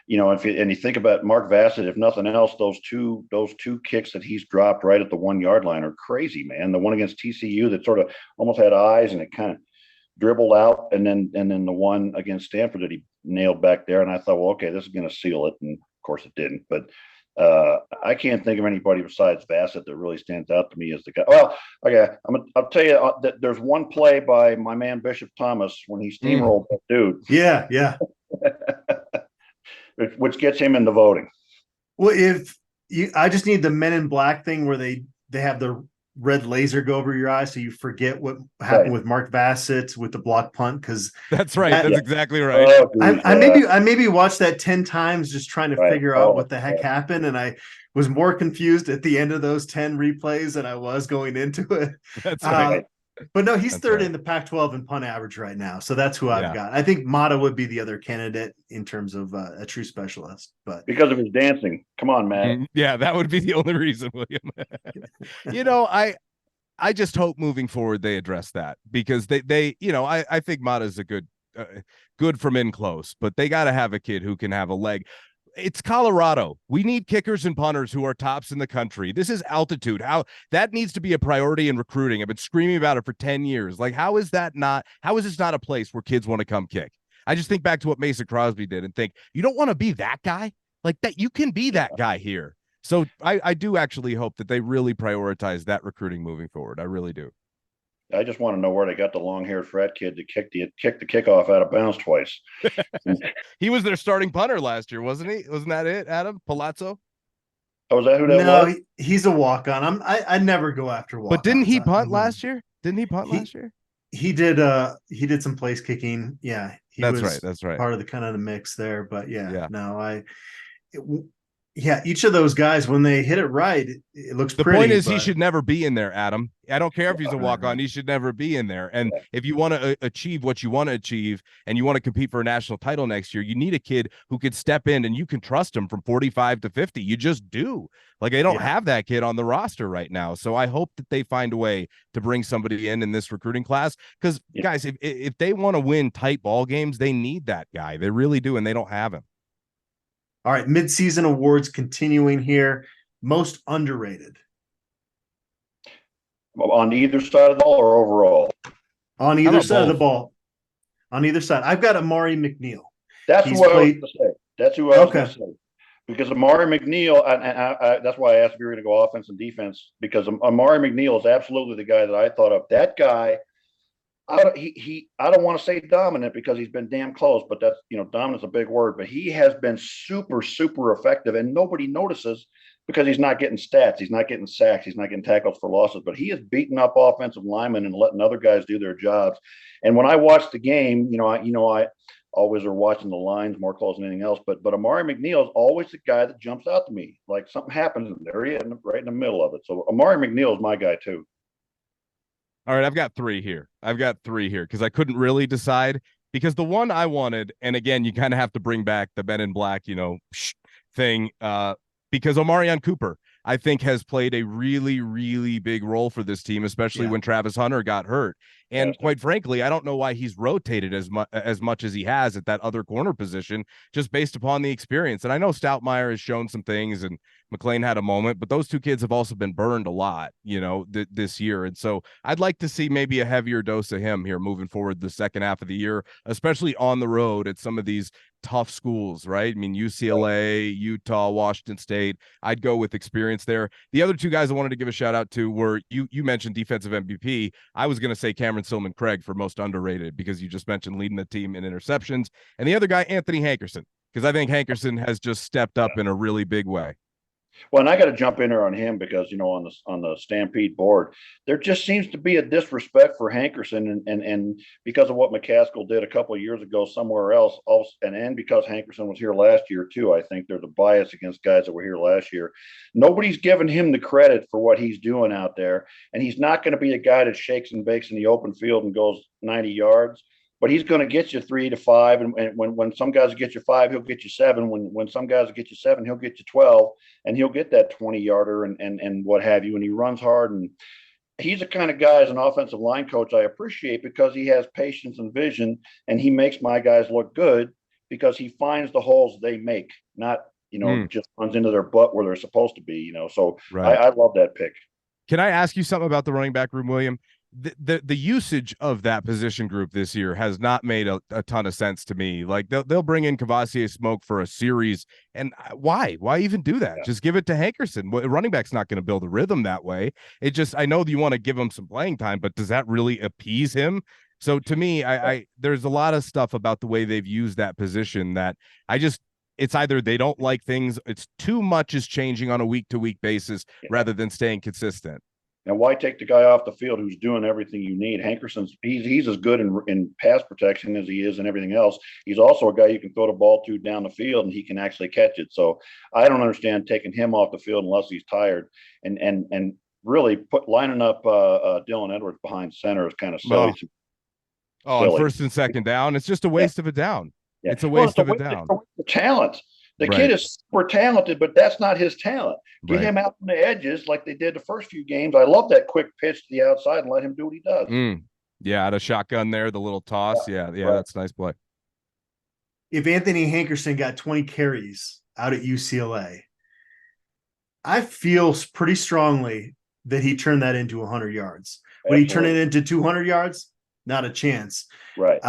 If you think about Mark Bassett, if nothing else, those two kicks that he's dropped right at the 1 yard line are crazy, man. The one against TCU that sort of almost had eyes and it kind of dribbled out, and then the one against Stanford that he nailed back there, and I thought, well, okay, this is going to seal it, and of course it didn't. But I can't think of anybody besides Bassett that really stands out to me as the guy. Well, okay, I'll tell you that there's one play by my man Bishop Thomas when he steamrolled that dude. Yeah. Which gets him in the voting. Well, I just need the Men in Black thing where they have the red laser go over your eyes so you forget what happened with Mark Bassett with the block punt, because that's right. That's exactly right. Oh, dude, I maybe watched that 10 times just trying to figure out what the heck happened, and I was more confused at the end of those 10 replays than I was going into it. That's right. But no, he's third in the Pac-12 in punt average right now, so that's who I've got. I think Mata would be the other candidate in terms of a true specialist, but because of his dancing. Come on, man. Yeah, that would be the only reason, William. I just hope moving forward they address that, because I think Mata's a good from in close, but they got to have a kid who can have a leg. It's Colorado. We need kickers and punters who are tops in the country. This is altitude. That needs to be a priority in recruiting. I've been screaming about it for 10 years. Like, how is this not a place where kids want to come kick? I just think back to what Mason Crosby did and think, you don't want to be that guy? Like that, you can be that guy here. So I do actually hope that they really prioritize that recruiting moving forward. I really do. I just want to know where they got the long-haired frat kid to kick the kickoff out of bounds twice. He was their starting punter last year, wasn't he? Wasn't that it, Adam Palazzo? Oh, was that who that was? No, he's a walk-on. I never go after walk-ons. But didn't he punt last year? Last year? He did some place kicking. Yeah, that's right. Part of the kind of the mix there. But no, Yeah, each of those guys, when they hit it right, it looks The pretty. point is, he but- should never be in there, Adam. I don't care if he's a walk on. Right. He should never be in there. And if you want to achieve what you want to achieve and you want to compete for a national title next year, you need a kid who could step in and you can trust him from 45 to 50. You just do. Like, they don't have that kid on the roster right now. So I hope that they find a way to bring somebody in this recruiting class. Because, guys, if they want to win tight ball games, they need that guy. They really do, and they don't have him. All right, midseason awards continuing here. Most underrated. On either side of the ball or overall? On either side of the ball. On either side. I've got Amari McNeil. That's who I was going to say. That's who I was going to say. Because Amari McNeil, and that's why I asked if you were going to go offense and defense, because Amari McNeil is absolutely the guy that I thought of. That guy, I don't want to say dominant because he's been damn close, but that's, dominant's a big word, but he has been super, super effective, and nobody notices because he's not getting stats. He's not getting sacks. He's not getting tackles for losses, but he is beating up offensive linemen and letting other guys do their jobs. And when I watched the game, I always are watching the lines more close than anything else, but Amari McNeil is always the guy that jumps out to me. Like something happens and there he is right in the middle of it. So Amari McNeil is my guy too. All right, I've got three here because I couldn't really decide, because the one I wanted, and again, you kind of have to bring back the Men in Black, thing, because Omarion Cooper, I think, has played a really, really big role for this team, especially when Travis Hunter got hurt. And quite frankly, I don't know why he's rotated as much as he has at that other corner position, just based upon the experience. And I know Stoutmeyer has shown some things, and McLean had a moment, but those two kids have also been burned a lot, this year. And so I'd like to see maybe a heavier dose of him here moving forward the second half of the year, especially on the road at some of these tough schools, right? I mean, UCLA, Utah, Washington State. I'd go with experience there. The other two guys I wanted to give a shout out to were, you mentioned defensive MVP. I was going to say Cameron Silman Craig for most underrated, because you just mentioned leading the team in interceptions. And the other guy, Anthony Hankerson, because I think Hankerson has just stepped up in a really big way. Well, and I got to jump in there on him because, on the Stampede board, there just seems to be a disrespect for Hankerson, and because of what McCaskill did a couple of years ago somewhere else, and because Hankerson was here last year too, I think there's a bias against guys that were here last year. Nobody's giving him the credit for what he's doing out there, and he's not going to be a guy that shakes and bakes in the open field and goes 90 yards. But he's going to get you 3 to 5, and when some guys get you 5, he'll get you 7. When some guys get you 7, he'll get you 12, and he'll get that 20-yarder and what have you. And he runs hard, and he's the kind of guy as an offensive line coach I appreciate, because he has patience and vision, and he makes my guys look good because he finds the holes they make, not just runs into their butt where they're supposed to be. So right. I love that pick. Can I ask you something about the running back room, William? The usage of that position group this year has not made a ton of sense to me. Like they'll bring in Kavasier Smoke for a series, and why even do that? Just give it to Hankerson. Running back's not going to build a rhythm that way. I know that you want to give him some playing time, but does that really appease him? So to me, I there's a lot of stuff about the way they've used that position that it's either they don't like things, it's too much is changing on a week-to-week basis rather than staying consistent. And why take the guy off the field who's doing everything you need? Hankerson's he's as good in pass protection as he is in everything else. He's also a guy you can throw the ball to down the field, and he can actually catch it. So I don't understand taking him off the field unless he's tired. And really lining up Dylan Edwards behind center is kind of silly. On first and second down, it's just a waste of a down. Yeah. It's a waste of a down. It's a waste of talent. The kid is super talented, but that's not his talent. Get him out on the edges like they did the first few games. I love that quick pitch to the outside and let him do what he does. Yeah, out of shotgun there, the little toss. Yeah, that's a nice play. If Anthony Hankerson got 20 carries out at UCLA, I feel pretty strongly that he turned that into 100 yards. Would he turn it into 200 yards? Not a chance. Right.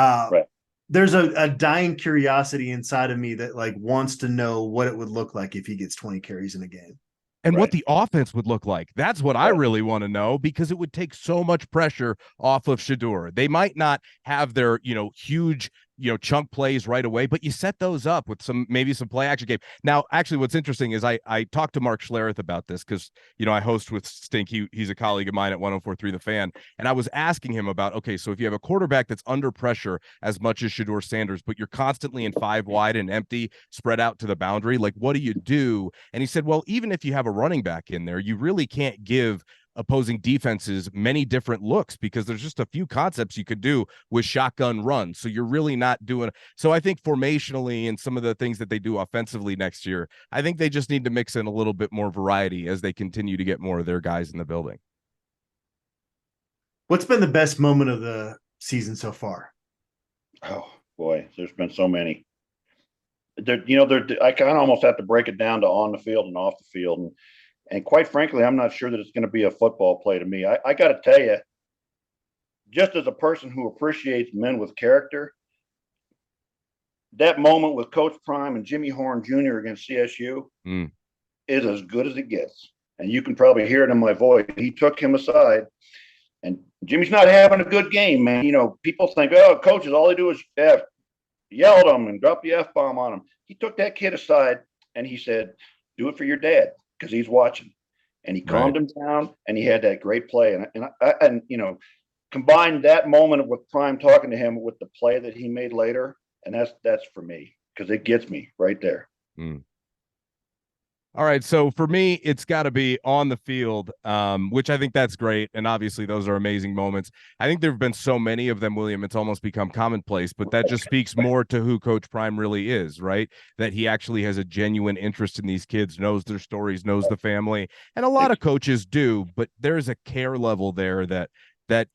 There's a dying curiosity inside of me that wants to know what it would look like if he gets 20 carries in a game. And what the offense would look like. That's what I really want to know, because it would take so much pressure off of Shedeur. They might not have their, huge chunk plays right away, but you set those up with maybe some play action game. Now, actually, what's interesting is I talked to Mark Schlereth about this because, I host with Stink. He's a colleague of mine at 104.3 The Fan. And I was asking him about, okay, so if you have a quarterback that's under pressure as much as Shedeur Sanders, but you're constantly in 5 wide and empty, spread out to the boundary, like what do you do? And he said, well, even if you have a running back in there, you really can't give opposing defenses many different looks because there's just a few concepts you could do with shotgun runs. So you're really not doing. So I think formationally and some of the things that they do offensively next year, I think they just need to mix in a little bit more variety as they continue to get more of their guys in the building. What's been the best moment of the season so far? Oh boy, there's been so many. I kind of almost have to break it down to on the field and off the field. And quite frankly, I'm not sure that it's going to be a football play to me. I got to tell you, just as a person who appreciates men with character, that moment with Coach Prime and Jimmy Horn Jr. against CSU is as good as it gets. And you can probably hear it in my voice. He took him aside, and Jimmy's not having a good game, man. People think, oh, coaches, all they do is yell at him and drop the F-bomb on him. He took that kid aside, and he said, do it for your dad, because he's watching, and he calmed him down, and he had that great play. And combine that moment with Prime talking to him with the play that he made later, and that's for me, because it gets me right there. All right, so for me, it's got to be on the field, which I think that's great, and obviously those are amazing moments. I think there have been so many of them, William, it's almost become commonplace, but that just speaks more to who Coach Prime really is, right? That he actually has a genuine interest in these kids, knows their stories, knows the family, and a lot of coaches do, but there's a care level there that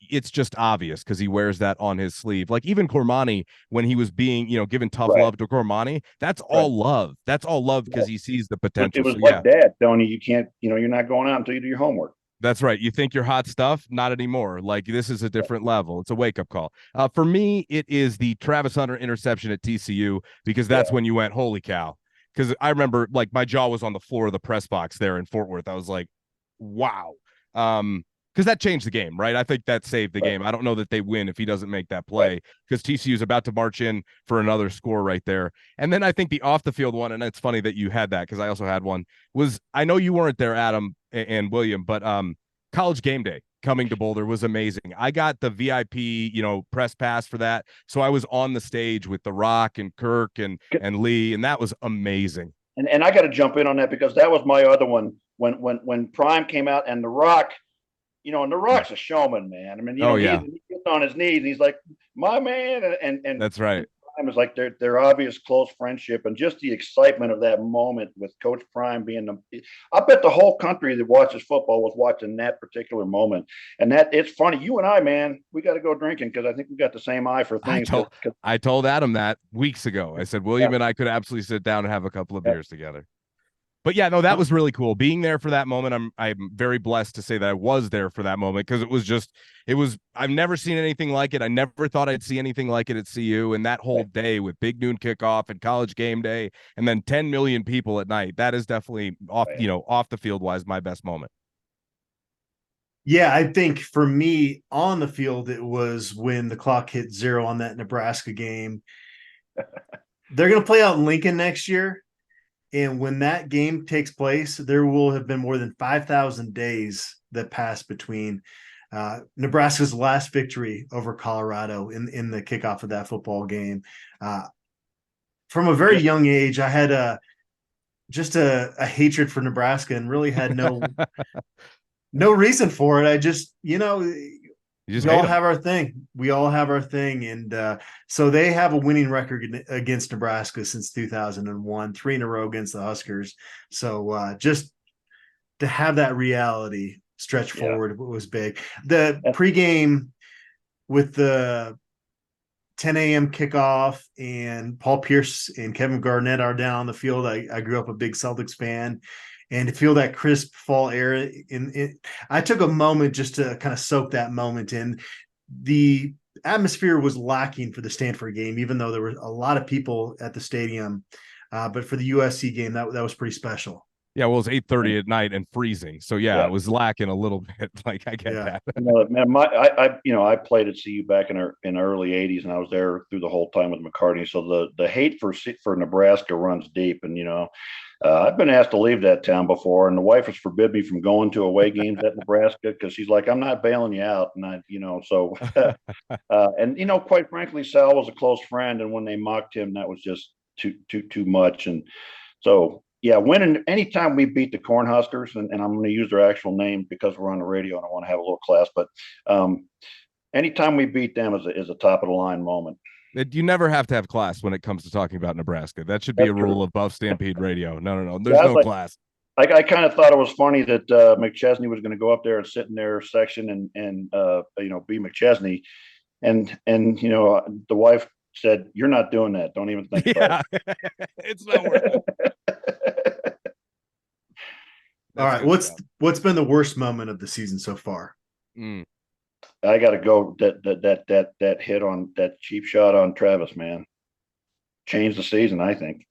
it's just obvious because he wears that on his sleeve. Like even Cormani, when he was being, given tough love to Cormani, that's all love. That's all love because he sees the potential. It was like Dad, Tony, you can't, you're not going out until you do your homework. That's right. You think you're hot stuff? Not anymore. Like this is a different level. It's a wake-up call. For me, it is the Travis Hunter interception at TCU because that's when you went, holy cow. Because I remember like my jaw was on the floor of the press box there in Fort Worth. I was like, wow. Because that changed the game, right? I think that saved the game. I don't know that they win if he doesn't make that play because TCU is about to march in for another score right there. And then I think the off the field one, and it's funny that you had that because I also had one, was I know you weren't there, Adam and William, but College Game Day coming to Boulder was amazing. I got the VIP, press pass for that. So I was on the stage with The Rock and Kirk and Lee, and that was amazing. And I got to jump in on that because that was my other one when Prime came out and The Rock, and The Rock's a showman, man. I mean, he gets on his knees and he's like, my man. And that's right. Prime is like their obvious close friendship and just the excitement of that moment with Coach Prime being I bet the whole country that watches football was watching that particular moment. And it's funny. You and I, man, we got to go drinking because I think we got the same eye for things. I told Adam that weeks ago. I said, William and I could absolutely sit down and have a couple of beers together. But yeah, no, that was really cool. Being there for that moment, I'm very blessed to say that I was there for that moment because I've never seen anything like it. I never thought I'd see anything like it at CU. And that whole day with big noon kickoff and College Game Day and then 10 million people at night, that is definitely off the field wise, my best moment. Yeah, I think for me on the field, it was when the clock hit 0 on that Nebraska game. They're going to play out in Lincoln next year. And when that game takes place, there will have been more than 5,000 days that pass between Nebraska's last victory over Colorado in the kickoff of that football game. From a very young age, I had a hatred for Nebraska and really had no reason for it. I just, we all have our thing. We all have our thing. And so they have a winning record against Nebraska since 2001, 3 in a row against the Huskers. So just to have that reality stretch forward was big. The pregame with the 10 a.m. kickoff and Paul Pierce and Kevin Garnett are down on the field. I grew up a big Celtics fan. And to feel that crisp fall air, I took a moment just to kind of soak that moment in. The atmosphere was lacking for the Stanford game, even though there were a lot of people at the stadium. But for the USC game, that was pretty special. Yeah, well, it was 8:30 at night and freezing. So yeah, it was lacking a little bit. Like I get that. Man, I played at CU back in the early '80s, and I was there through the whole time with McCartney. So the hate for Nebraska runs deep, and I've been asked to leave that town before, and the wife has forbid me from going to away games at Nebraska because she's like, I'm not bailing you out, and so and quite frankly, Sal was a close friend, and when they mocked him, that was just too much, and so. Yeah, anytime we beat the Cornhuskers, and I'm going to use their actual name because we're on the radio and I want to have a little class, but anytime we beat them is a top of the line moment. You never have to have class when it comes to talking about Nebraska. That should be a rule of BuffStampede Radio. No. There's no class. I kind of thought it was funny that McChesney was going to go up there and sit in their section and be McChesney, and the wife said, "You're not doing that. Don't even think about it." It's not worth it. All right, what's been the worst moment of the season so far? I got to go that hit on that cheap shot on Travis, man. Changed the season, I think.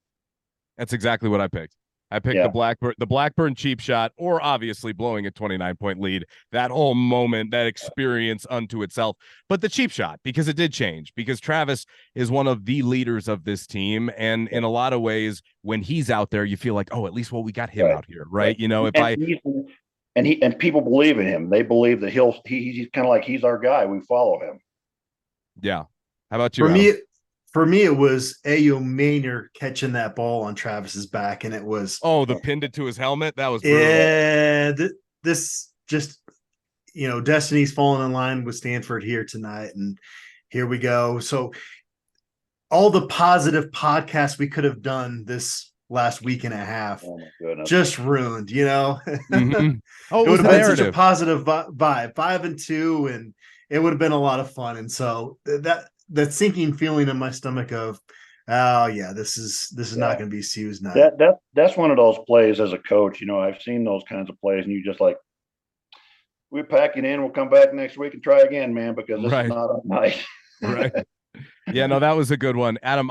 That's exactly what I picked. I picked the Blackburn cheap shot, or obviously blowing a 29-point lead. That whole moment, that experience unto itself. But the cheap shot, because it did change, because Travis is one of the leaders of this team. And in a lot of ways, when he's out there, you feel like, oh, at least, we got him out here, right? And people believe in him. They believe that he's kind of like, he's our guy. We follow him. Yeah. How about you? For me, it was Ayo Maynor catching that ball on Travis's back, and it was the pinned it to his helmet. That was brutal. Yeah. This just destiny's falling in line with Stanford here tonight, and here we go. So all the positive podcasts we could have done this last week and a half just ruined. Mm-hmm. Oh, it would have been such a positive vibe, 5-2, and it would have been a lot of fun. And so that sinking feeling in my stomach of, oh yeah, this is not going to be CU's night. That's one of those plays as a coach. I've seen those kinds of plays, and you just like, we pack it in. We'll come back next week and try again, man, because this is not our night. Right. Yeah, no, that was a good one, Adam.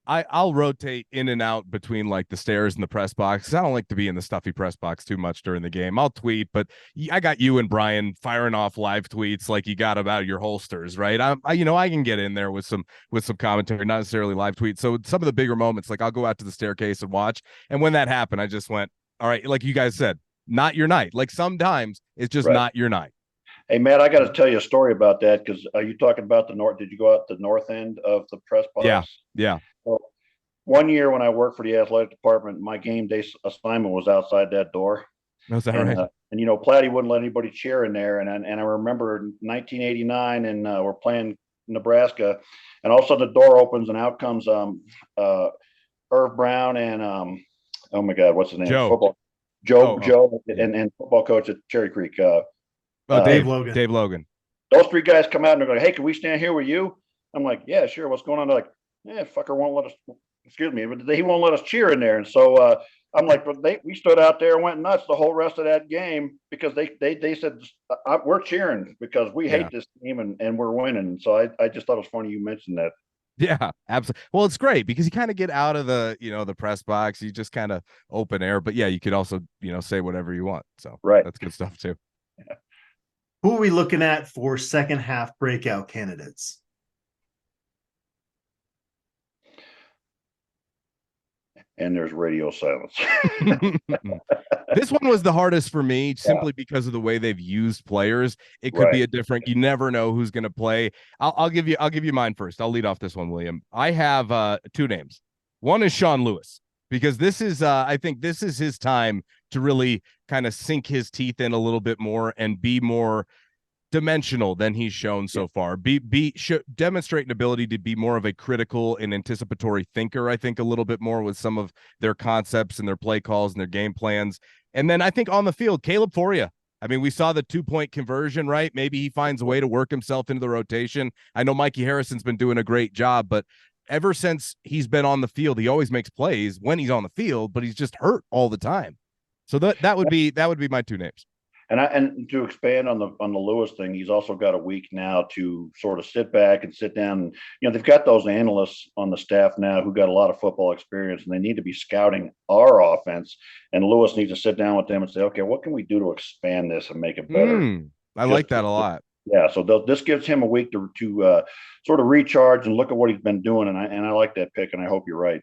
I'll rotate in and out between like the stairs and the press box. I don't like to be in the stuffy press box too much during the game. I'll tweet, but I got you and Brian firing off live tweets like you got about your holsters, right? I can get in there with some commentary, not necessarily live tweets. So some of the bigger moments, like I'll go out to the staircase and watch. And when that happened, I just went, all right, like you guys said, not your night. Like sometimes it's just not your night. Hey, Matt, I got to tell you a story about that, because are you talking about the north? Did you go out the north end of the press box? Yeah. Well, one year when I worked for the athletic department, my game day assignment was outside that door. Was that right? And Platty wouldn't let anybody cheer in there. And I remember 1989, and we're playing Nebraska, and all of a sudden the door opens, and out comes Irv Brown and oh my God, what's his name? Joe. Joe, and football coach at Cherry Creek. Dave Logan. Dave Logan. Those three guys come out and they're like, "Hey, can we stand here with you?" I'm like, "Yeah, sure. What's going on?" They're like, "Yeah, fucker won't let us." Excuse me, but he won't let us cheer in there. And so I'm like, we stood out there and went nuts the whole rest of that game, because they said, we're cheering because we hate this team and we're winning. And so I just thought it was funny you mentioned that. Yeah, absolutely. Well, it's great because you kind of get out of the, the press box. You just kind of open air. But yeah, you could also, say whatever you want. So that's good stuff too. Yeah. Who are we looking at for second half breakout candidates? And there's radio silence. This one was the hardest for me simply because of the way they've used players. It could be a different, you never know who's going to play. I'll give you mine first. I'll lead off this one, William. I have two names. One is Sean Lewis, because this is, I think this is his time to really kind of sink his teeth in a little bit more and be more dimensional than he's shown so far. Demonstrate an ability to be more of a critical and anticipatory thinker, I think, a little bit more with some of their concepts and their play calls and their game plans. And then I think on the field, Caleb Foria. I mean, we saw the 2-point conversion, right? Maybe he finds a way to work himself into the rotation. I know Mikey Harrison's been doing a great job, but ever since he's been on the field, he always makes plays when he's on the field, but he's just hurt all the time. So that would be my two names. And to expand on the Lewis thing, he's also got a week now to sort of sit back and sit down. They've got those analysts on the staff now who got a lot of football experience, and they need to be scouting our offense. And Lewis needs to sit down with them and say, okay, what can we do to expand this and make it better? I like that a lot. Yeah, so this gives him a week to sort of recharge and look at what he's been doing, and I like that pick, and I hope you're right.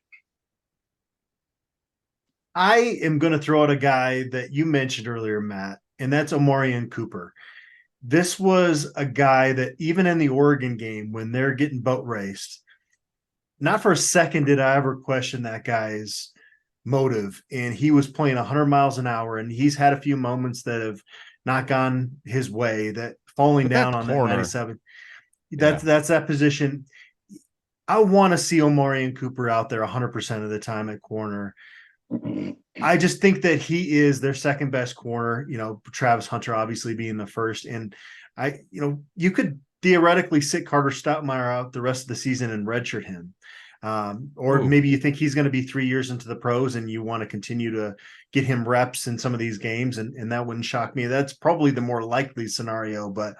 I am going to throw out a guy that you mentioned earlier, Matt, and that's Omarion Cooper. This was a guy that even in the Oregon game, when they're getting boat raced, not for a second did I ever question that guy's motive. And he was playing 100 miles an hour, and he's had a few moments that have not gone his way, that falling down on that 97. That's that position. I want to see Omarion Cooper out there 100% of the time at corner. I just think that he is their second best corner, Travis Hunter obviously being the first. And you could theoretically sit Carter Stoutmeyer out the rest of the season and redshirt him. Or maybe you think he's going to be 3 years into the pros and you want to continue to get him reps in some of these games. And that wouldn't shock me. That's probably the more likely scenario, but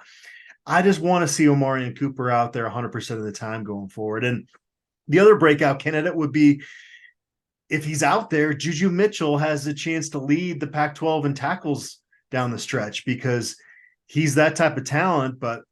I just want to see Omarion Cooper out there 100% of the time going forward. And the other breakout candidate would be, if he's out there, Juju Mitchell has a chance to lead the Pac-12 in tackles down the stretch because he's that type of talent, but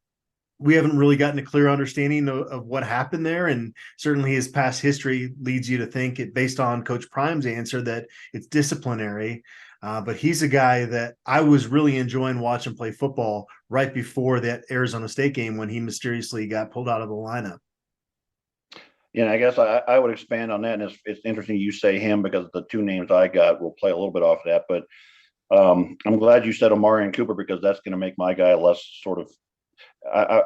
we haven't really gotten a clear understanding of what happened there. And certainly his past history leads you to think it, based on Coach Prime's answer, that it's disciplinary. But he's a guy that I was really enjoying watching play football right before that Arizona State game when he mysteriously got pulled out of the lineup. Yeah, I guess I would expand on that. And it's interesting you say him because the two names I got will play a little bit off of that. But I'm glad you said Omarion Cooper because that's going to make my guy less sort of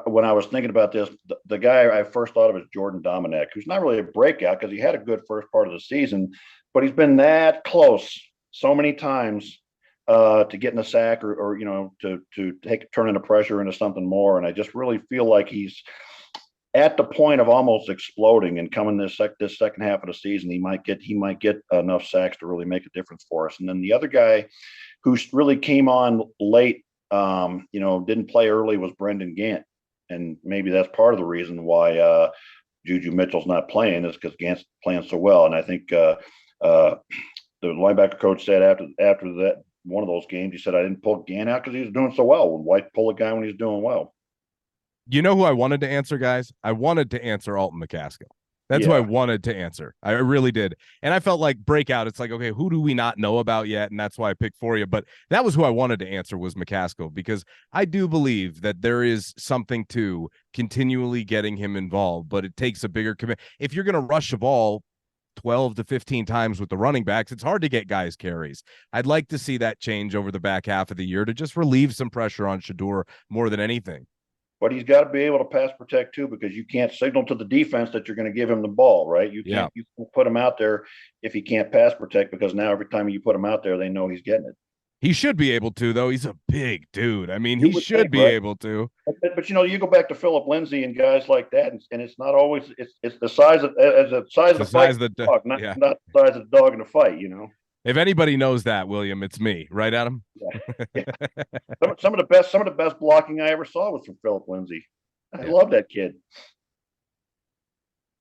when I was thinking about this, the guy I first thought of is Jordan Dominic, who's not really a breakout because he had a good first part of the season, but he's been that close so many times to getting a sack or to turning the pressure into something more. And I just really feel like he's at the point of almost exploding and coming this second half of the season, he might get enough sacks to really make a difference for us. And then the other guy who really came on late, didn't play early was Brendan Gant. And maybe that's part of the reason why Juju Mitchell's not playing is because Gant's playing so well. And I think the linebacker coach said after that one of those games, he said, I didn't pull Gant out because he was doing so well. Why pull a guy when he's doing well? You know who I wanted to answer, guys? I wanted to answer Alton McCaskill. That's who I wanted to answer. I really did. And I felt like breakout. It's like, okay, who do we not know about yet? And that's why I picked for you. But that was who I wanted to answer was McCaskill, because I do believe that there is something to continually getting him involved, but it takes a bigger commit. If you're going to rush a ball 12 to 15 times with the running backs, it's hard to get guys carries. I'd like to see that change over the back half of the year to just relieve some pressure on Shedeur more than anything. But he's got to be able to pass protect too, because you can't signal to the defense that you're going to give him the ball, right? You can't put him out there if he can't pass protect, because now every time you put him out there, they know he's getting it. He should be able to, though. He's a big dude. I mean, he should be able to. But you go back to Philip Lindsay and guys like that, and it's not always it's the size of the size of the dog, not the size of the dog in the fight. If anybody knows that, William, it's me, right, Adam? Yeah. Some of the best blocking I ever saw was from Philip Lindsay. I love that kid.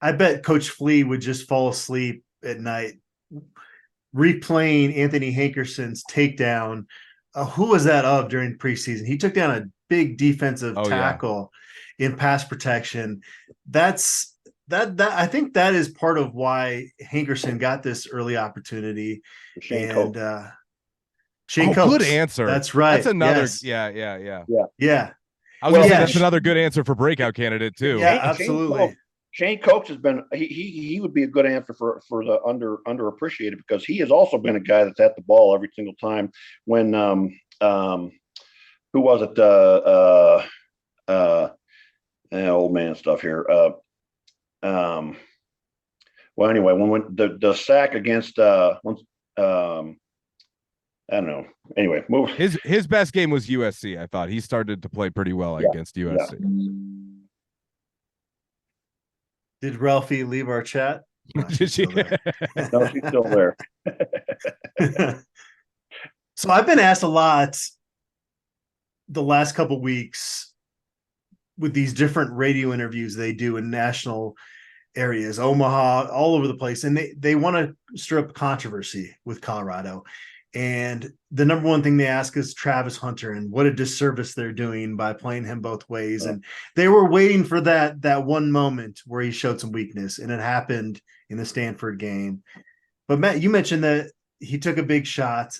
I bet Coach Flea would just fall asleep at night replaying Anthony Hankerson's takedown. Who was that of during preseason? He took down a big defensive tackle in pass protection. That I think that is part of why Hankerson got this early opportunity. Shane Coates. Good answer. That's right. That's another. Yes. Yeah. I was going to say that's another good answer for breakout candidate too. Yeah, absolutely. Shane Coates has been he would be a good answer for the underappreciated, because he has also been a guy that's at the ball every single time. When who was it? Old man stuff here. Well, anyway, when the sack against I don't know. Anyway, move. His best game was USC. I thought he started to play pretty well against USC. Yeah. Did Ralphie leave our chat? No, she's still there. So I've been asked a lot the last couple weeks with these different radio interviews they do in national areas, Omaha, all over the place. And they want to stir up controversy with Colorado. And the number one thing they ask is Travis Hunter and what a disservice they're doing by playing him both ways. And they were waiting for that one moment where he showed some weakness, and it happened in the Stanford game. But Matt, you mentioned that he took a big shot.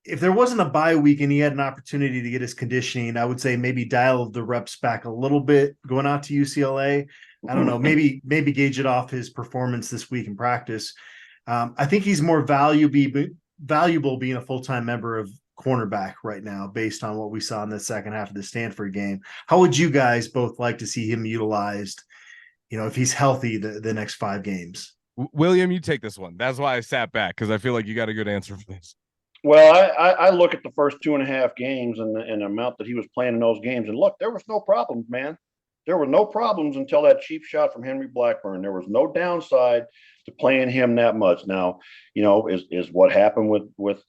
If there wasn't a bye week and he had an opportunity to get his conditioning, I would say maybe dial the reps back a little bit going out to UCLA. I don't know, maybe gauge it off his performance this week in practice. I think he's more valuable being a full-time member of cornerback right now, based on what we saw in the second half of the Stanford game. How would you guys both like to see him utilized, if he's healthy the next 5 games? William, you take this one. That's why I sat back, because I feel like you got a good answer for this. Well, I look at the first 2.5 games and the amount that he was playing in those games, and look, there was no problems, man. There were no problems until that cheap shot from Henry Blackburn. There was no downside to playing him that much. Now, is what happened with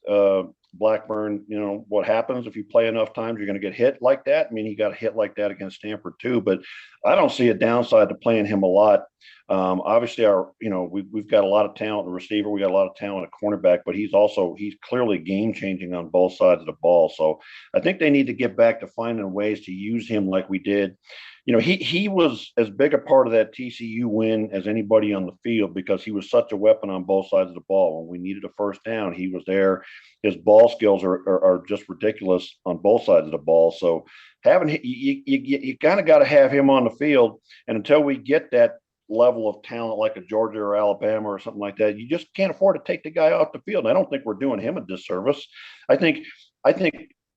Blackburn, what happens if you play enough times, you're going to get hit like that. I mean, he got hit like that against Stanford too, but I don't see a downside to playing him a lot. Obviously we've got a lot of talent in receiver. We got a lot of talent at cornerback, but he's clearly game changing on both sides of the ball. So I think they need to get back to finding ways to use him like we did. He was as big a part of that TCU win as anybody on the field, because he was such a weapon on both sides of the ball. When we needed a first down, he was there. His ball skills are just ridiculous on both sides of the ball. So you kind of got to have him on the field. And until we get that level of talent like a Georgia or Alabama or something like that, you just can't afford to take the guy off the field. And I don't think we're doing him a disservice. I think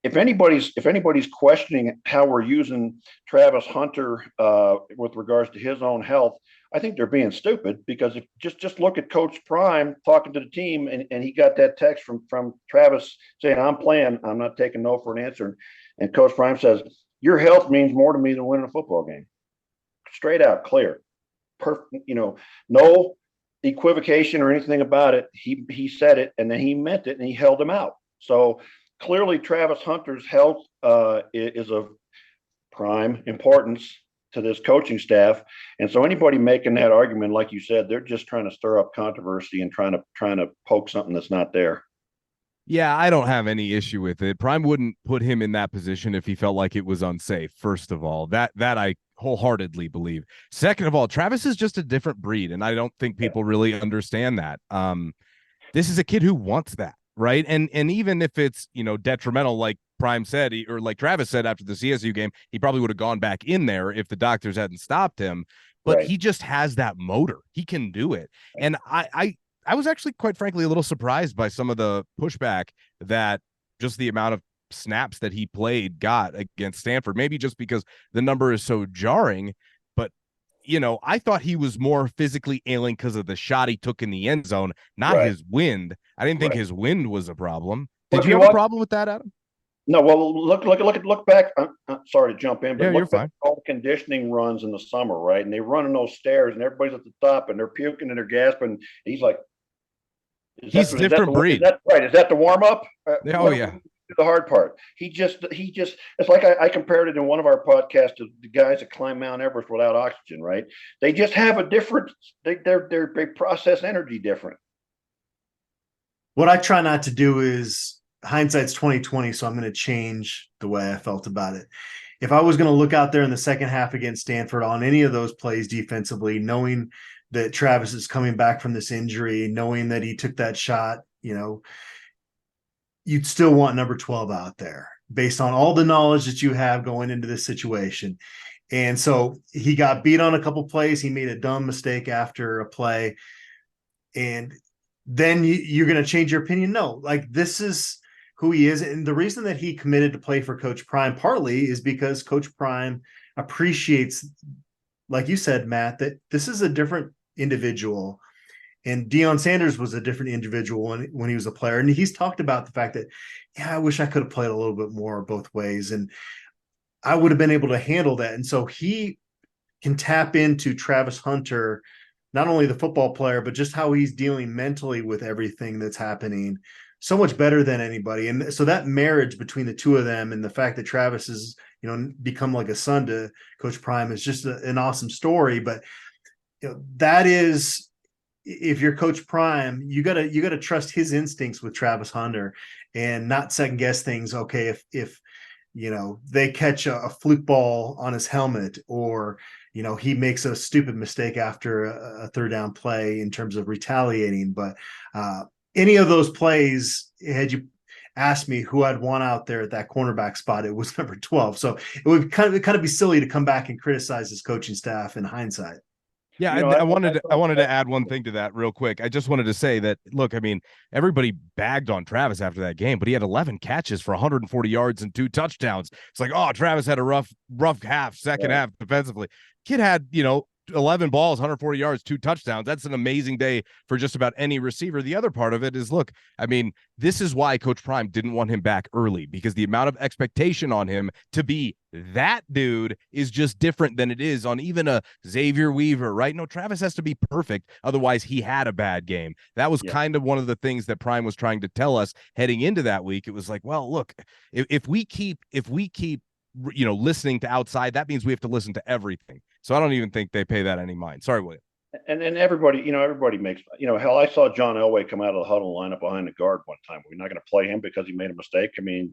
if anybody's questioning how we're using Travis Hunter with regards to his own health, I think they're being stupid, because if just look at Coach Prime talking to the team, and he got that text from Travis saying, "I'm playing. I'm not taking no for an answer." And Coach Prime says, "Your health means more to me than winning a football game." Straight out, clear, perfect. No equivocation or anything about it. He said it, and then he meant it, and he held him out. So clearly, Travis Hunter's health is of prime importance to this coaching staff, and so anybody making that argument, like you said, they're just trying to stir up controversy and trying to poke something that's not there. Yeah, I don't have any issue with it. Prime wouldn't put him in that position if he felt like it was unsafe. First of all, that I wholeheartedly believe. Second of all, Travis is just a different breed, and I don't think people really understand that. This is a kid who wants that. Right. And even if it's, detrimental, like Prime said, or like Travis said after the CSU game, he probably would have gone back in there if the doctors hadn't stopped him. But He just has that motor. He can do it. And I was actually, quite frankly, a little surprised by some of the pushback that just the amount of snaps that he played got against Stanford, maybe just because the number is so jarring. But I thought he was more physically ailing because of the shot he took in the end zone, not his wind. I didn't think his wind was a problem. Did you have a problem with that, Adam? No. Well, look back. I'm sorry to jump in, but you're fine. All the conditioning runs in the summer, right? And they run in those stairs, and everybody's at the top, and they're puking and they're gasping. And he's like, he's a different breed. Is that the warm up? Yeah. The hard part. He just. It's like I compared it in one of our podcasts to the guys that climb Mount Everest without oxygen. Right? They just have a different. They process energy different. What I try not to do is, hindsight's 2020, so I'm going to change the way I felt about it. If I was going to look out there in the second half against Stanford on any of those plays defensively, knowing that Travis is coming back from this injury, knowing that he took that shot, you'd still want number 12 out there based on all the knowledge that you have going into this situation. And so he got beat on a couple plays. He made a dumb mistake after a play. And then you're going to change your opinion. No, like, this is who he is. And the reason that he committed to play for Coach Prime partly is because Coach Prime appreciates, like you said, Matt, that this is a different individual. And Deion Sanders was a different individual when he was a player. And he's talked about the fact that, I wish I could have played a little bit more both ways. And I would have been able to handle that. And so he can tap into Travis Hunter, not only the football player, but just how he's dealing mentally with everything that's happening. so much better than anybody. And so that marriage between the two of them and the fact that Travis has, become like a son to Coach Prime is just an awesome story. But that is, if you're Coach Prime, you gotta trust his instincts with Travis Hunter and not second guess things. Okay, if they catch a fluke ball on his helmet, or he makes a stupid mistake after a third down play in terms of retaliating. But any of those plays, had you asked me who I'd want out there at that cornerback spot, it was number 12. So it would kind of be silly to come back and criticize his coaching staff in hindsight. Yeah, I wanted to add one thing to that real quick. I just wanted to say that, look, I mean, everybody bagged on Travis after that game, but he had 11 catches for 140 yards and 2 touchdowns. It's like, oh, Travis had a rough second half defensively. Kid had, 11 balls, 140 yards, 2 touchdowns. That's an amazing day for just about any receiver. The other part of it is, look, I mean, this is why Coach Prime didn't want him back early, because the amount of expectation on him to be that dude is just different than it is on even a Xavier Weaver, right? No, Travis has to be perfect. Otherwise, he had a bad game. That was kind of one of the things that Prime was trying to tell us heading into that week. It was like, well, look, if we keep listening to outside, that means we have to listen to everything. So I don't even think they pay that any mind. Sorry, William. And everybody, everybody makes, hell, I saw John Elway come out of the huddle and line up behind the guard one time. We're not going to play him because he made a mistake. I mean,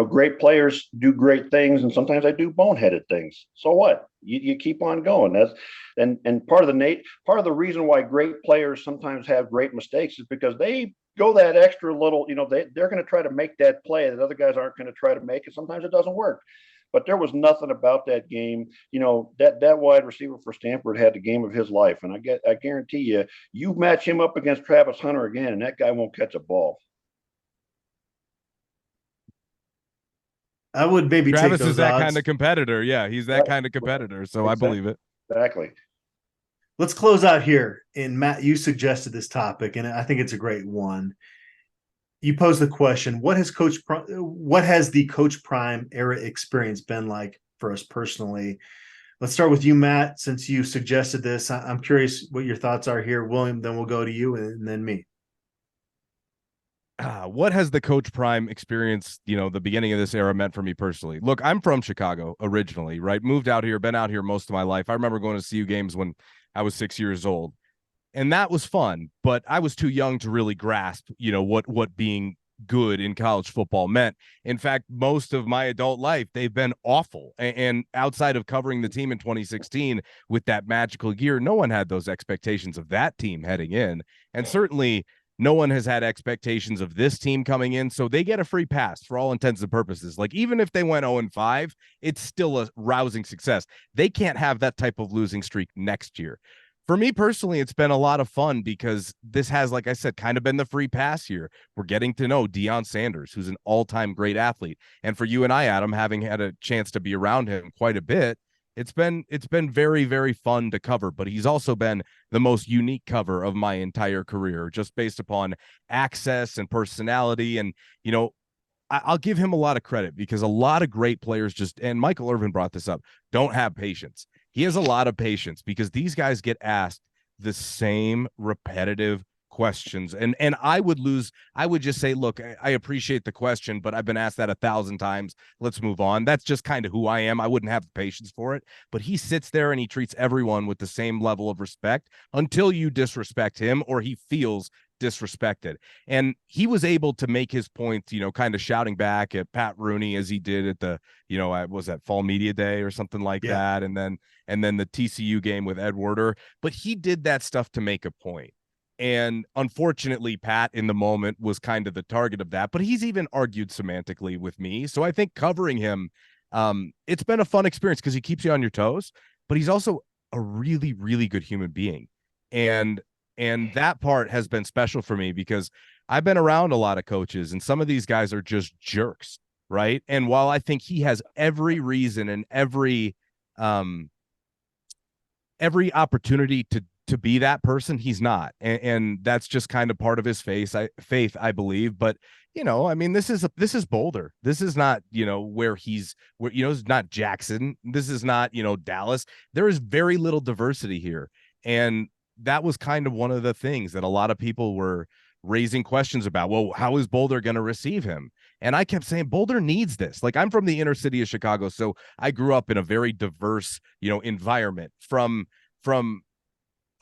great players do great things, and sometimes they do boneheaded things. So what? You keep on going. And part of the reason why great players sometimes have great mistakes is because they go that extra little, they're going to try to make that play that other guys aren't going to try to make, and sometimes it doesn't work. But there was nothing about that game. That wide receiver for Stanford had the game of his life. And I guarantee you match him up against Travis Hunter again, and that guy won't catch a ball. I would maybe Travis take those is that odds. kind of competitor. Yeah, he's that kind of competitor. So exactly. I believe it. Exactly. Let's close out here. And Matt, you suggested this topic, and I think it's a great one. You posed the question, what has the Coach Prime era experience been like for us personally? Let's start with you, Matt, since you suggested this. I'm curious what your thoughts are here. William, then we'll go to you and then me. What has the Coach Prime experience, the beginning of this era meant for me personally? Look, I'm from Chicago originally, right? Moved out here, been out here most of my life. I remember going to CU games when I was 6 years old. And that was fun, but I was too young to really grasp, what being good in college football meant. In fact, most of my adult life, they've been awful. And outside of covering the team in 2016 with that magical year, no one had those expectations of that team heading in. And certainly no one has had expectations of this team coming in. So they get a free pass for all intents and purposes. Like, even if they went 0-5, it's still a rousing success. They can't have that type of losing streak next year. For me personally, it's been a lot of fun because this has, like I said, kind of been the free pass here. We're getting to know Deion Sanders, who's an all-time great athlete. And for you and I, Adam, having had a chance to be around him quite a bit, it's been very, very fun to cover. But he's also been the most unique cover of my entire career, just based upon access and personality. And, I'll give him a lot of credit because a lot of great players and Michael Irvin brought this up, don't have patience. He has a lot of patience because these guys get asked the same repetitive questions. And I would just say, look, I appreciate the question, but I've been asked that 1,000 times. Let's move on. That's just kind of who I am. I wouldn't have the patience for it. But he sits there and he treats everyone with the same level of respect until you disrespect him or he feels disrespected. And he was able to make his point, kind of shouting back at Pat Rooney as he did at the, was that Fall Media Day or something like that. And then the TCU game with Ed Werder. But he did that stuff to make a point. And unfortunately, Pat in the moment was kind of the target of that, but he's even argued semantically with me. So I think covering him, it's been a fun experience because he keeps you on your toes, but he's also a really, really good human being. And that part has been special for me because I've been around a lot of coaches and some of these guys are just jerks, right? And while I think he has every reason and every opportunity to be that person, he's not. And that's just kind of part of his faith, I believe. But, this is Boulder. This is not, where it's not Jackson. This is not, Dallas. There is very little diversity here. And that was kind of one of the things that a lot of people were raising questions about, well, how is Boulder going to receive him? And I kept saying, Boulder needs this. Like, I'm from the inner city of Chicago, so I grew up in a very diverse, environment from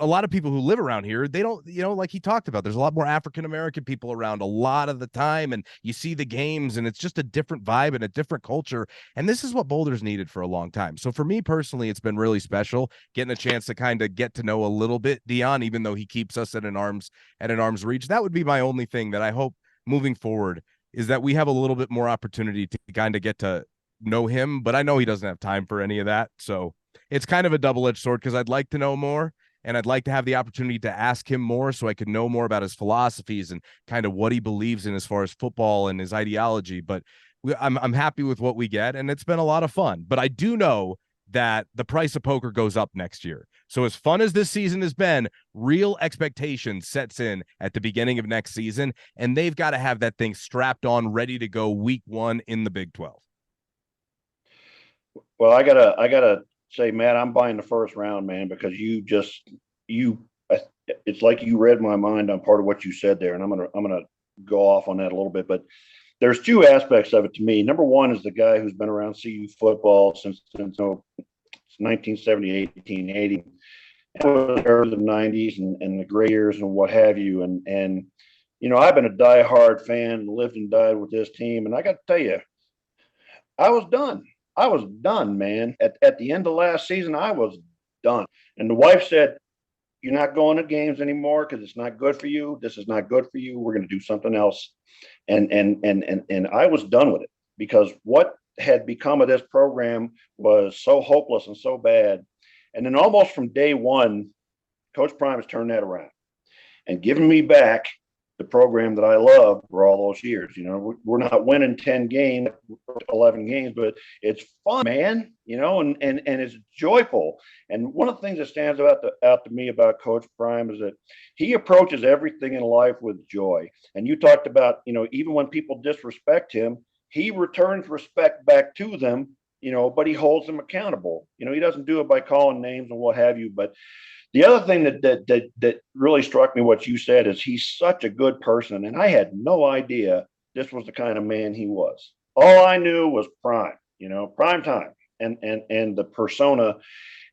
a lot of people who live around here. They don't, like he talked about, there's a lot more African-American people around a lot of the time. And you see the games and it's just a different vibe and a different culture. And this is what Boulder's needed for a long time. So for me personally, it's been really special getting a chance to kind of get to know a little bit Dion, even though he keeps us at an arm's reach. That would be my only thing that I hope moving forward is that we have a little bit more opportunity to kind of get to know him, but I know he doesn't have time for any of that. So it's kind of a double-edged sword because I'd like to know more. And I'd like to have the opportunity to ask him more so I could know more about his philosophies and kind of what he believes in as far as football and his ideology. But I'm happy with what we get, and it's been a lot of fun. But I do know that the price of poker goes up next year. So as fun as this season has been, real expectation sets in at the beginning of next season, and they've got to have that thing strapped on, ready to go week 1 in the Big 12. Well, I gotta say, Matt, I'm buying the first round, man, because it's like you read my mind on part of what you said there, and I'm gonna go off on that a little bit. But there's two aspects of it to me. Number one is the guy who's been around CU football since 1978, 1980, and the 90s and the gray years and what have you. And I've been a diehard fan, lived and died with this team, and I got to tell you, I was done. I was done, man. At the end of last season, I was done. And the wife said, "You're not going to games anymore because it's not good for you. This is not good for you. We're going to do something else." And I was done with it because what had become of this program was so hopeless and so bad. And then almost from day one, Coach Prime has turned that around and given me back the program that I loved for all those years. We're not winning 10 games, 11 games, but it's fun, man, and it's joyful. And one of the things that stands out to me about Coach Prime is that he approaches everything in life with joy. And you talked about, even when people disrespect him, he returns respect back to them, but he holds them accountable. He doesn't do it by calling names and what have you, but the other thing that really struck me, what you said, is he's such a good person. And I had no idea this was the kind of man he was. All I knew was prime time and the persona.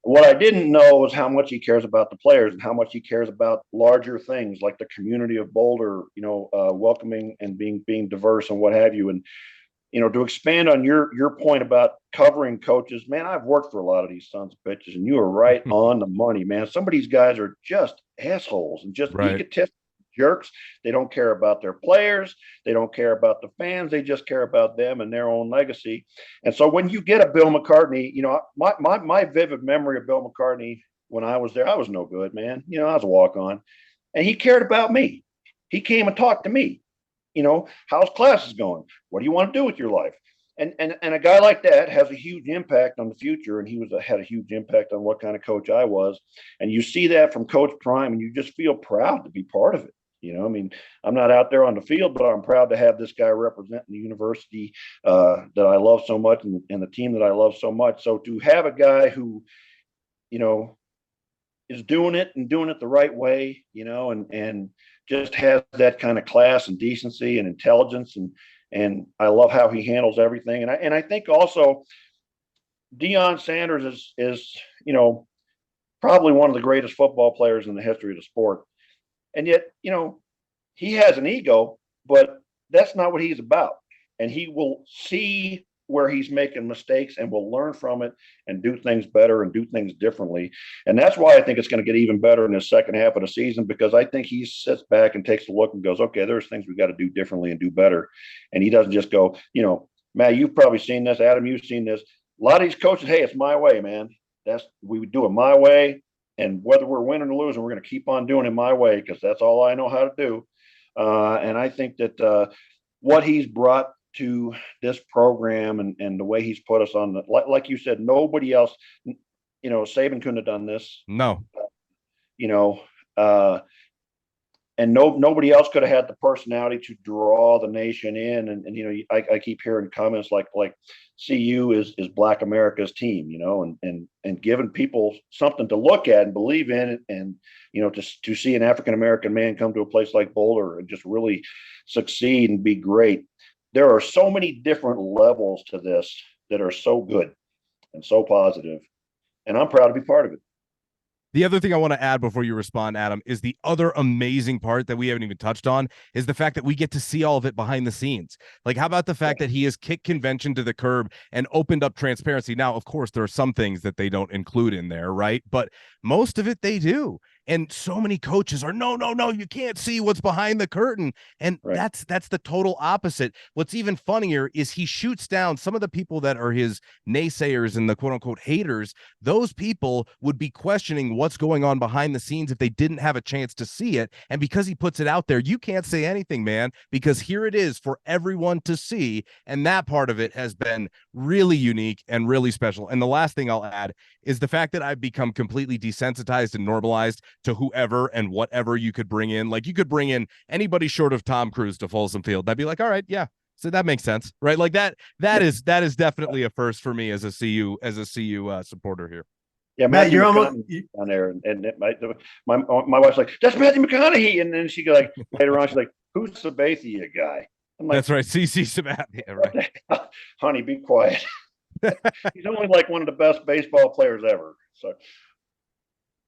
What I didn't know was how much he cares about the players and how much he cares about larger things like the community of Boulder, welcoming and being diverse and what have you. And to expand on your point about covering coaches, man, I've worked for a lot of these sons of bitches, and you are right on the money, man. Some of these guys are just assholes and just egotistical jerks. They don't care about their players. They don't care about the fans. They just care about them and their own legacy. And so when you get a Bill McCartney, my vivid memory of Bill McCartney when I was there, I was no good, man. I was a walk-on, and he cared about me. He came and talked to me. How's classes going? What do you want to do with your life? And a guy like that has a huge impact on the future, and he had a huge impact on what kind of coach I was. And you see that from Coach Prime, and you just feel proud to be part of it. I'm not out there on the field, but I'm proud to have this guy representing the university that I love so much and the team that I love so much. So to have a guy who, is doing it the right way, and just has that kind of class and decency and intelligence, and I love how he handles everything. And I think also Deion Sanders is probably one of the greatest football players in the history of the sport. And yet, he has an ego, but that's not what he's about. And he will see where he's making mistakes and will learn from it and do things better and do things differently. And that's why I think it's going to get even better in the second half of the season, because I think he sits back and takes a look and goes, okay, there's things we got to do differently and do better. And he doesn't just go, Matt, you've probably seen this. Adam, you've seen this. A lot of these coaches, hey, it's my way, man. We would do it my way. And whether we're winning or losing, we're going to keep on doing it my way because that's all I know how to do. And I think that what he's brought to this program and the way he's put us on like you said, nobody else, Saban couldn't have done this. No. nobody else could have had the personality to draw the nation in. And you know, I keep hearing comments like CU is Black America's team, you know, and giving people something to look at and believe in, and you know, to see an African American man come to a place like Boulder and just really succeed and be great. There are so many different levels to this that are so good and so positive, and I'm proud to be part of it. The other thing I want to add before you respond, Adam, is the other amazing part that we haven't even touched on is the fact that we get to see all of it behind the scenes. Like, how about the fact that he has kicked convention to the curb and opened up transparency? Now, of course, there are some things that they don't include in there, right? But most of it they do. And so many coaches are, no, you can't see what's behind the curtain. And that's the total opposite. What's even funnier is he shoots down some of the people that are his naysayers and the quote unquote haters. Those people would be questioning what's going on behind the scenes if they didn't have a chance to see it. And because he puts it out there, you can't say anything, man, because here it is for everyone to see. And that part of it has been really unique and really special. And the last thing I'll add is the fact that I've become completely desensitized and normalized to whoever and whatever you could bring in. Like, you could bring in anybody short of Tom Cruise to Folsom Field. I'd be like, all right, yeah, so that makes sense, right? Like that is definitely a first for me as a CU supporter here. Yeah, Matt, you're almost down there, and my wife's like, "That's Matthew McConaughey," and then she go like later on, she's like, "Who's Sabathia guy?" I'm like, "That's right, CC Sabathia, right?" Honey, be quiet. He's only like one of the best baseball players ever. So,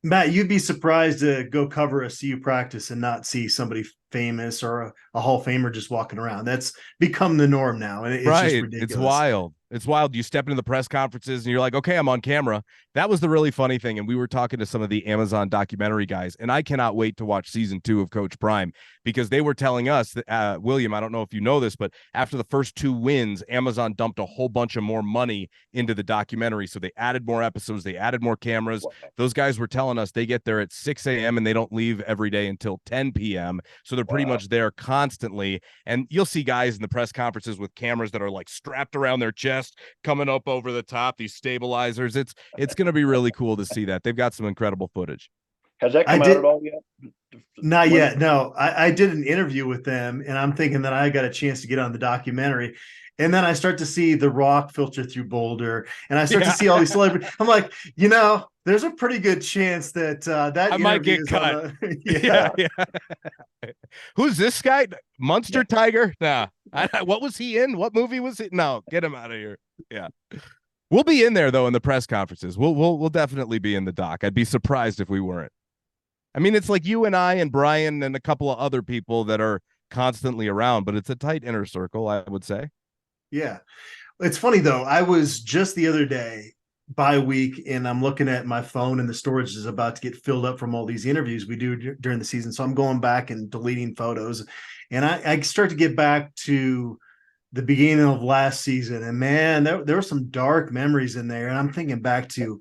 Matt, you'd be surprised to go cover a CU practice and not see somebody famous or a Hall of Famer just walking around. That's become the norm now, and it's just ridiculous. It's wild. It's wild. You step into the press conferences and you're like, okay, I'm on camera. That was the really funny thing. And we were talking to some of the Amazon documentary guys, and I cannot wait to watch season 2 of Coach Prime, because they were telling us that, William, I don't know if you know this, but after the first 2 wins, Amazon dumped a whole bunch of more money into the documentary. So they added more episodes. They added more cameras. Those guys were telling us they get there at 6 a.m. and they don't leave every day until 10 p.m. So they're pretty much there constantly. And you'll see guys in the press conferences with cameras that are like strapped around their chest, coming up over the top, these stabilizers. It's going to be really cool to see that. They've got some incredible footage. Has that come out at all yet? Not yet. No, I did an interview with them, and I'm thinking that I got a chance to get on the documentary. And then I start to see The Rock filter through Boulder, and I start to see all these celebrities. I'm like, you know, there's a pretty good chance that that I might get cut. Yeah. Who's this guy? Munsterteiger? Nah. What was he in? What movie was it? No, get him out of here. Yeah. We'll be in there though in the press conferences. We'll definitely be in the doc. I'd be surprised if we weren't. I mean, it's like you and I and Brian and a couple of other people that are constantly around, but it's a tight inner circle, I would say. Yeah. It's funny though. I was just the other day by week, and I'm looking at my phone, and the storage is about to get filled up from all these interviews we do during the season. So I'm going back and deleting photos, and I start to get back to the beginning of last season, and man, there were some dark memories in there. And I'm thinking back to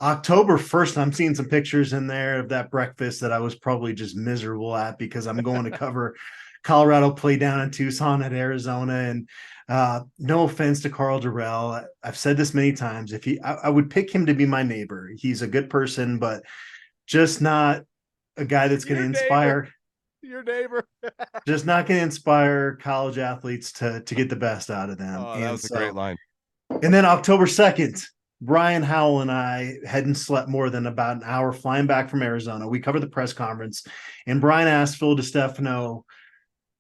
October 1st, and I'm seeing some pictures in there of that breakfast that I was probably just miserable at, because I'm going to cover Colorado play down in Tucson at Arizona. And no offense to Carl Durrell, I've said this many times. I would pick him to be my neighbor. He's a good person, but just not a guy that's going to inspire your neighbor. Just not going to inspire college athletes to get the best out of them. Oh, that was a great line. And then October 2nd, Brian Howell and I hadn't slept more than about an hour flying back from Arizona. We covered the press conference, and Brian asked Phil DiStefano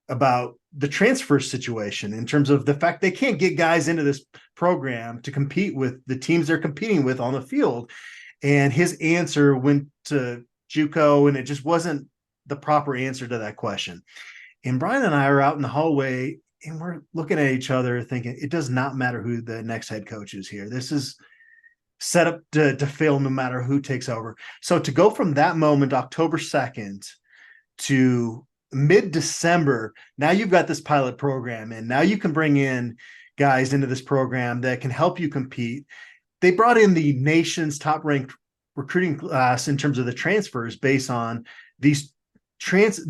about the transfer situation in terms of the fact they can't get guys into this program to compete with the teams they're competing with on the field. And his answer went to JUCO, and it just wasn't the proper answer to that question. And Brian and I are out in the hallway, and we're looking at each other thinking, it does not matter who the next head coach is here. This is set up to fail no matter who takes over. So to go from that moment, October 2nd, to mid-December, now you've got this pilot program, and now you can bring in guys into this program that can help you compete. They brought in the nation's top-ranked recruiting class in terms of the transfers based on these changes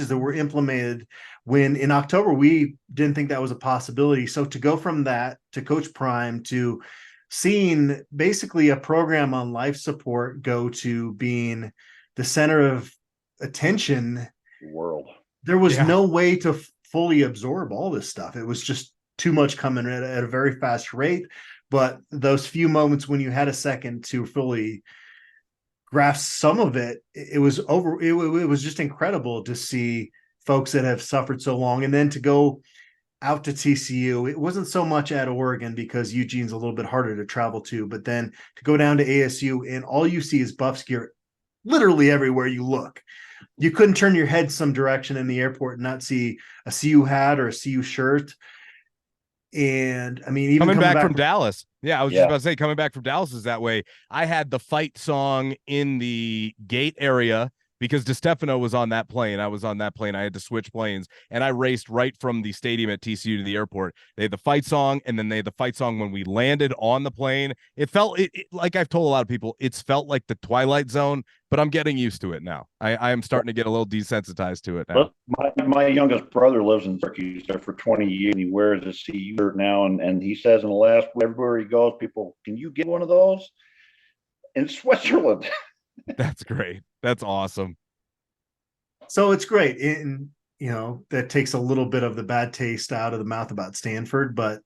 that were implemented when in October we didn't think that was a possibility. So to go from that to Coach Prime to seeing basically a program on life support go to being the center of attention world. There was no way to fully absorb all this stuff. It was just too much coming at a very fast rate. But those few moments when you had a second to fully grasp some of it, it was just incredible to see folks that have suffered so long, and then to go out to TCU. It wasn't so much at Oregon because Eugene's a little bit harder to travel to, but then to go down to ASU and all you see is Buffs gear literally everywhere you look. You couldn't turn your head some direction in the airport and not see a CU hat or a CU shirt. And I mean, even coming back from Dallas. Yeah, I was just about to say, coming back from Dallas is that way. I had the fight song in the gate area because DeStefano was on that plane. I was on that plane. I had to switch planes, and I raced right from the stadium at TCU to the airport. They had the fight song, and then they had the fight song when we landed on the plane. It felt like I've told a lot of people, it's felt like the Twilight Zone, but I'm getting used to it now. I am starting to get a little desensitized to it now. My youngest brother lives in Turkey. He's there for 20 years, and he wears a CU shirt now. And he says in the last, everywhere he goes, people, can you get one of those? In Switzerland. That's great. That's awesome. So it's great. And, that takes a little bit of the bad taste out of the mouth about Stanford. But,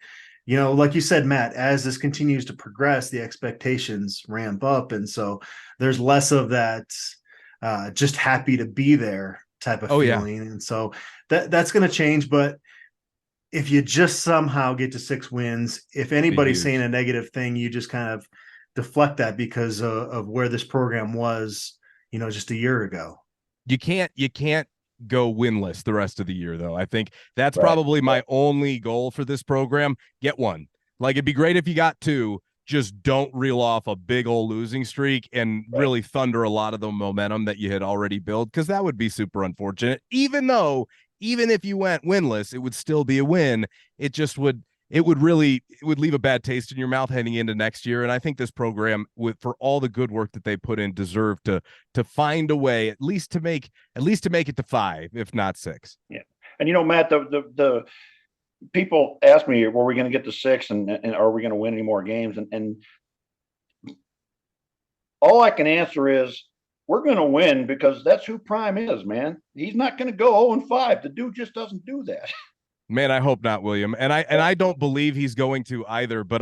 like you said, Matt, as this continues to progress, the expectations ramp up. And so there's less of that just happy to be there type of feeling. Yeah. And so that's going to change. But if you just somehow get to 6 wins, if anybody's saying a negative thing, you just kind of deflect that because of where this program was, just a year ago. You can't go winless the rest of the year, though. I think that's probably my only goal for this program. Get one. Like, it'd be great if you got 2. Just don't reel off a big old losing streak and really thunder a lot of the momentum that you had already built, because that would be super unfortunate. Even if you went winless, it would still be a win. It would leave a bad taste in your mouth heading into next year. And I think this program, for all the good work that they put in, deserve to find a way at least to make it to 5, if not 6. Yeah. And Matt, the people ask me, were we going to get to 6 and are we going to win any more games? And all I can answer is we're going to win, because that's who Prime is, man. He's not going to go 0-5. The dude just doesn't do that. Man, I hope not, William. And I don't believe he's going to either. But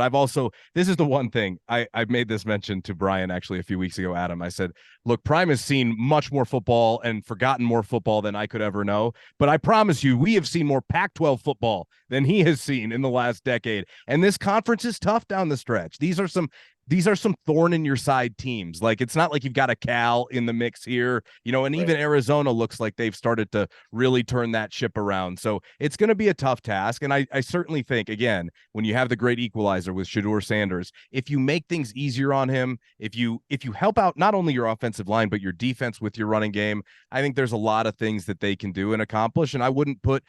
this is the one thing I've made this mention to Brian actually a few weeks ago, Adam. I said, look, Prime has seen much more football and forgotten more football than I could ever know. But I promise you, we have seen more Pac-12 football than he has seen in the last decade. And this conference is tough down the stretch. These are some thorn in your side teams. Like, it's not like you've got a Cal in the mix here, and even Arizona looks like they've started to really turn that ship around. So it's going to be a tough task. And I certainly think, again, when you have the great equalizer with Shedeur Sanders, if you make things easier on him, if you help out not only your offensive line, but your defense with your running game, I think there's a lot of things that they can do and accomplish. And I wouldn't put,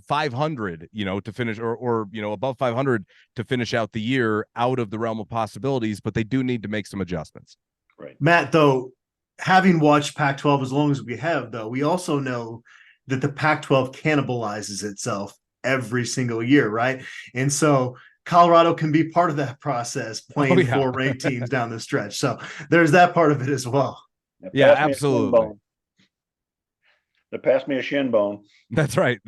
500, to finish or above 500 to finish out the year out of the realm of possibilities, but they do need to make some adjustments. Right. Matt, though, having watched Pac-12 as long as we have, though, we also know that the Pac-12 cannibalizes itself every single year, right? And so Colorado can be part of that process, playing 4 ranked teams down the stretch. So there's that part of it as well. Yeah, absolutely. They passed me a shin bone. That's right.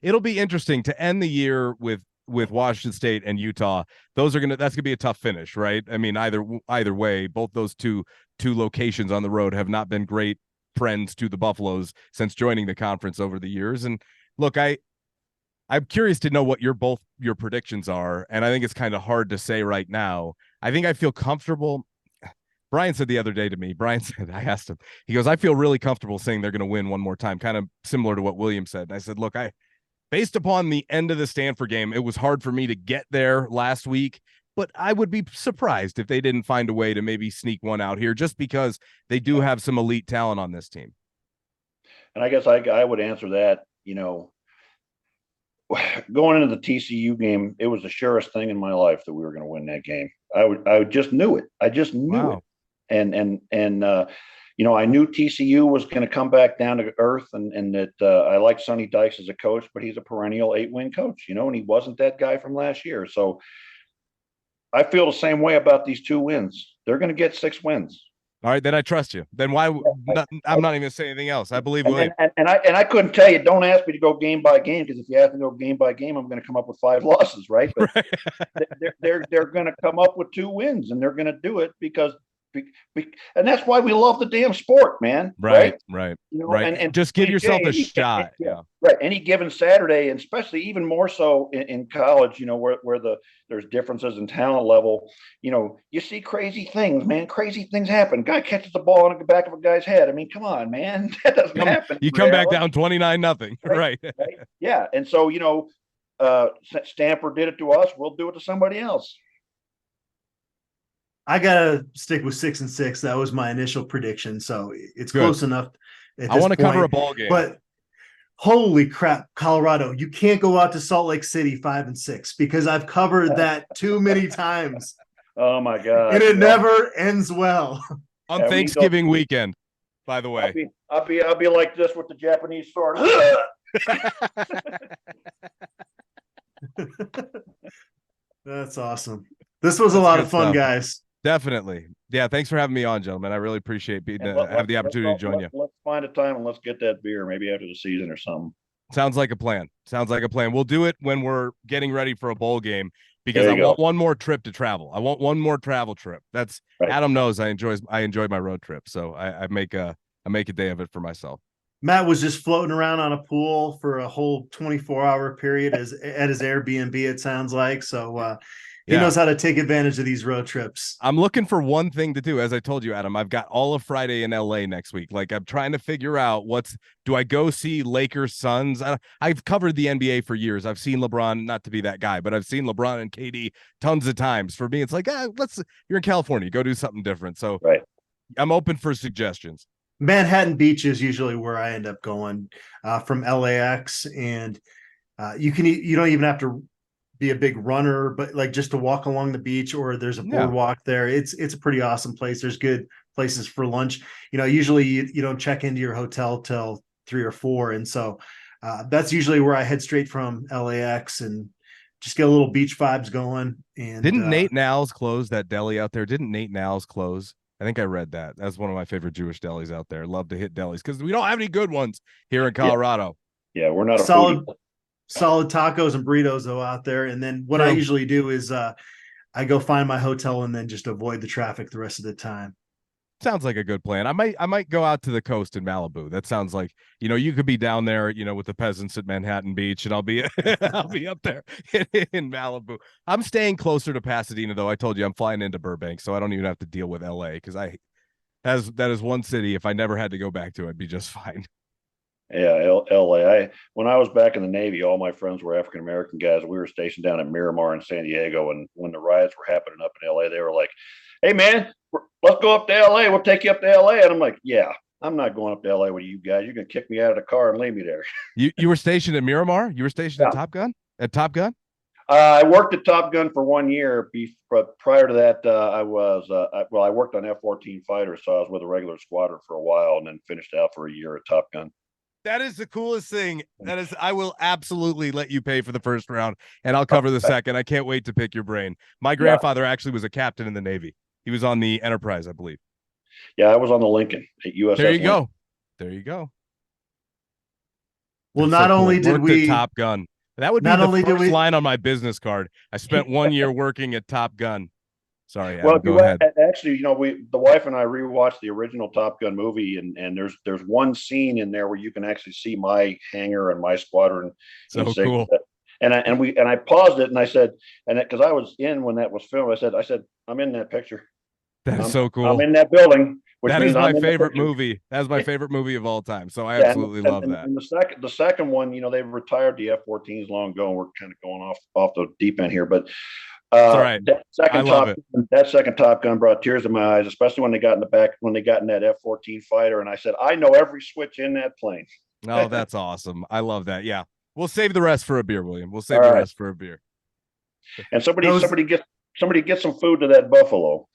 It'll be interesting to end the year with Washington State and Utah. That's gonna be a tough finish, right? I mean, either way, both those two locations on the road have not been great friends to the Buffaloes since joining the conference over the years. And look, I'm curious to know what your predictions are, and I think it's kind of hard to say right now. I think I feel comfortable. Brian said the other day to me, I asked him, he goes, I feel really comfortable saying they're going to win one more time, kind of similar to what William said. And I said, look, based upon the end of the Stanford game, it was hard for me to get there last week, but I would be surprised if they didn't find a way to maybe sneak one out here, just because they do have some elite talent on this team. And I guess I would answer that, going into the TCU game, it was the surest thing in my life that we were going to win that game. I just knew it. I just knew it. And I knew TCU was going to come back down to earth, and that I like Sonny Dykes as a coach, but he's a perennial 8-win coach, and he wasn't that guy from last year. So I feel the same way about these 2 wins. They're going to get 6 wins. All right, then I trust you. Then why? I'm not even gonna say anything else. I believe William. And I couldn't tell you. Don't ask me to go game by game, because if you ask me to go game by game, I'm going to come up with 5 losses, right? But they're going to come up with 2 wins, and they're going to do it because and that's why we love the damn sport, man. Right. You know, Right. And just give yourself a shot. Yeah. Right. Any given Saturday, and especially even more so in college, you know, where there's differences in talent level, you know, you see crazy things, man. Crazy things happen. Guy catches the ball on the back of a guy's head. I mean, come on, man. That doesn't happen. You come back down 29-0. Right. Yeah. And so, you know, Stamper did it to us. We'll do it to somebody else. I gotta stick with 6-6. That was my initial prediction, so it's Good. Close enough. I want to cover a ball game, but holy crap, Colorado! You can't go out to Salt Lake City 5-6 because I've covered that too many times. Oh my god! And it never ends well. On Thanksgiving weekend, by the way. I'll be like this with the Japanese sword. That's awesome. This was a lot of fun, guys. Definitely. Yeah, thanks for having me on, gentlemen. I really appreciate have the opportunity to join you. Let's find a time and let's get that beer, maybe after the season or something. Sounds like a plan. We'll do it when we're getting ready for a bowl game, because I want one more trip to travel. I want one more travel trip. That's right. Adam knows I enjoy my road trip, so I make a day of it for myself. Matt was just floating around on a pool for a whole 24-hour period at his Airbnb, it sounds like. So he knows how to take advantage of these road trips. I'm looking for one thing to do. As I told you, Adam, I've got all of Friday in LA next week. Like, I'm trying to figure out do I go see Lakers Suns? I've covered the NBA for years. I've seen LeBron, not to be that guy, but I've seen LeBron and KD tons of times. For me, it's like, you're in California, go do something different. So right. I'm open for suggestions. Manhattan Beach is usually where I end up going from LAX, and you don't even have to be a big runner, but like just to walk along the beach, or there's a boardwalk there. It's a pretty awesome place. There's good places for lunch. You know, usually you don't check into your hotel till 3 or 4, and so that's usually where I head straight from LAX and just get a little beach vibes going. And didn't Nate Now's close that deli out there? Didn't Nate Now's close? I think I read that. That's one of my favorite Jewish delis out there. Love to hit delis because we don't have any good ones here in Colorado. Yeah, we're not solid tacos and burritos though out there. And then what I usually do is I go find my hotel and then just avoid the traffic the rest of the time. Sounds like a good plan. I might go out to the coast in Malibu. That sounds like, you could be down there, with the peasants at Manhattan Beach, and I'll be up there in Malibu. I'm staying closer to Pasadena though. I told you I'm flying into Burbank, so I don't even have to deal with LA because that is one city. If I never had to go back to, I'd be just fine. Yeah, LA. When I was back in the Navy, all my friends were African American guys. We were stationed down at Miramar in San Diego, and when the riots were happening up in LA, they were like, "Hey man, let's go up to LA. We'll take you up to LA." And I'm like, "Yeah, I'm not going up to LA with you guys. You're gonna kick me out of the car and leave me there." You were stationed at Miramar? You were stationed at Top Gun? At Top Gun? I worked at Top Gun for 1 year. But prior to that, I worked on F-14 fighters, so I was with a regular squadron for a while, and then finished out for a year at Top Gun. That is the coolest thing. I will absolutely let you pay for the first round, and I'll cover the second. I can't wait to pick your brain. My grandfather actually was a captain in the Navy. He was on the Enterprise, I believe. Yeah, I was on the Lincoln at USS. There you Lincoln. go. There you go. Well, not only did we Top Gun. That would be the first line on my business card. I spent 1 year working at Top Gun. Sorry, Adam, well, go ahead. Actually, the wife and I rewatched the original Top Gun movie, and there's one scene in there where you can actually see my hangar and my squadron. So cool. And I paused it and I said, because I was in when that was filmed, I said, I'm in that picture. That's so cool. I'm in that building. That is my favorite movie. That's my favorite movie of all time. So I absolutely love that. And the second one, they've retired the F-14s long ago, and we're kind of going off the deep end here, but. All right. That second Top Gun brought tears to my eyes, especially when they got in that F-14 fighter, and I said, I know every switch in that plane. Oh, that's awesome! I love that. Yeah, we'll save the rest for a beer, William. We'll save the rest for a beer. And somebody get some food to that buffalo.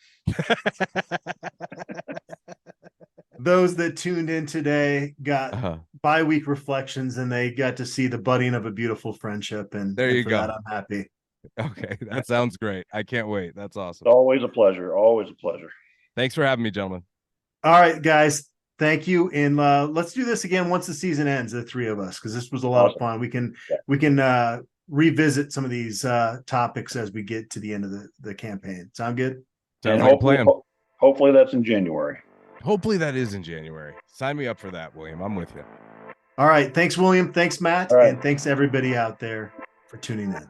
Those that tuned in today got bi-week reflections, and they got to see the budding of a beautiful friendship. And there you go. That, I'm happy. Okay, that sounds great. I can't wait. That's awesome. Always a pleasure. Always a pleasure. Thanks for having me, gentlemen. All right, guys. Thank you. And let's do this again once the season ends, the three of us, because this was a lot of fun. We can revisit some of these topics as we get to the end of the campaign. Sound good? Sounds like a plan. Hopefully that's in January. Hopefully that is in January. Sign me up for that, William. I'm with you. All right. Thanks, William. Thanks, Matt. All right. And thanks everybody out there for tuning in.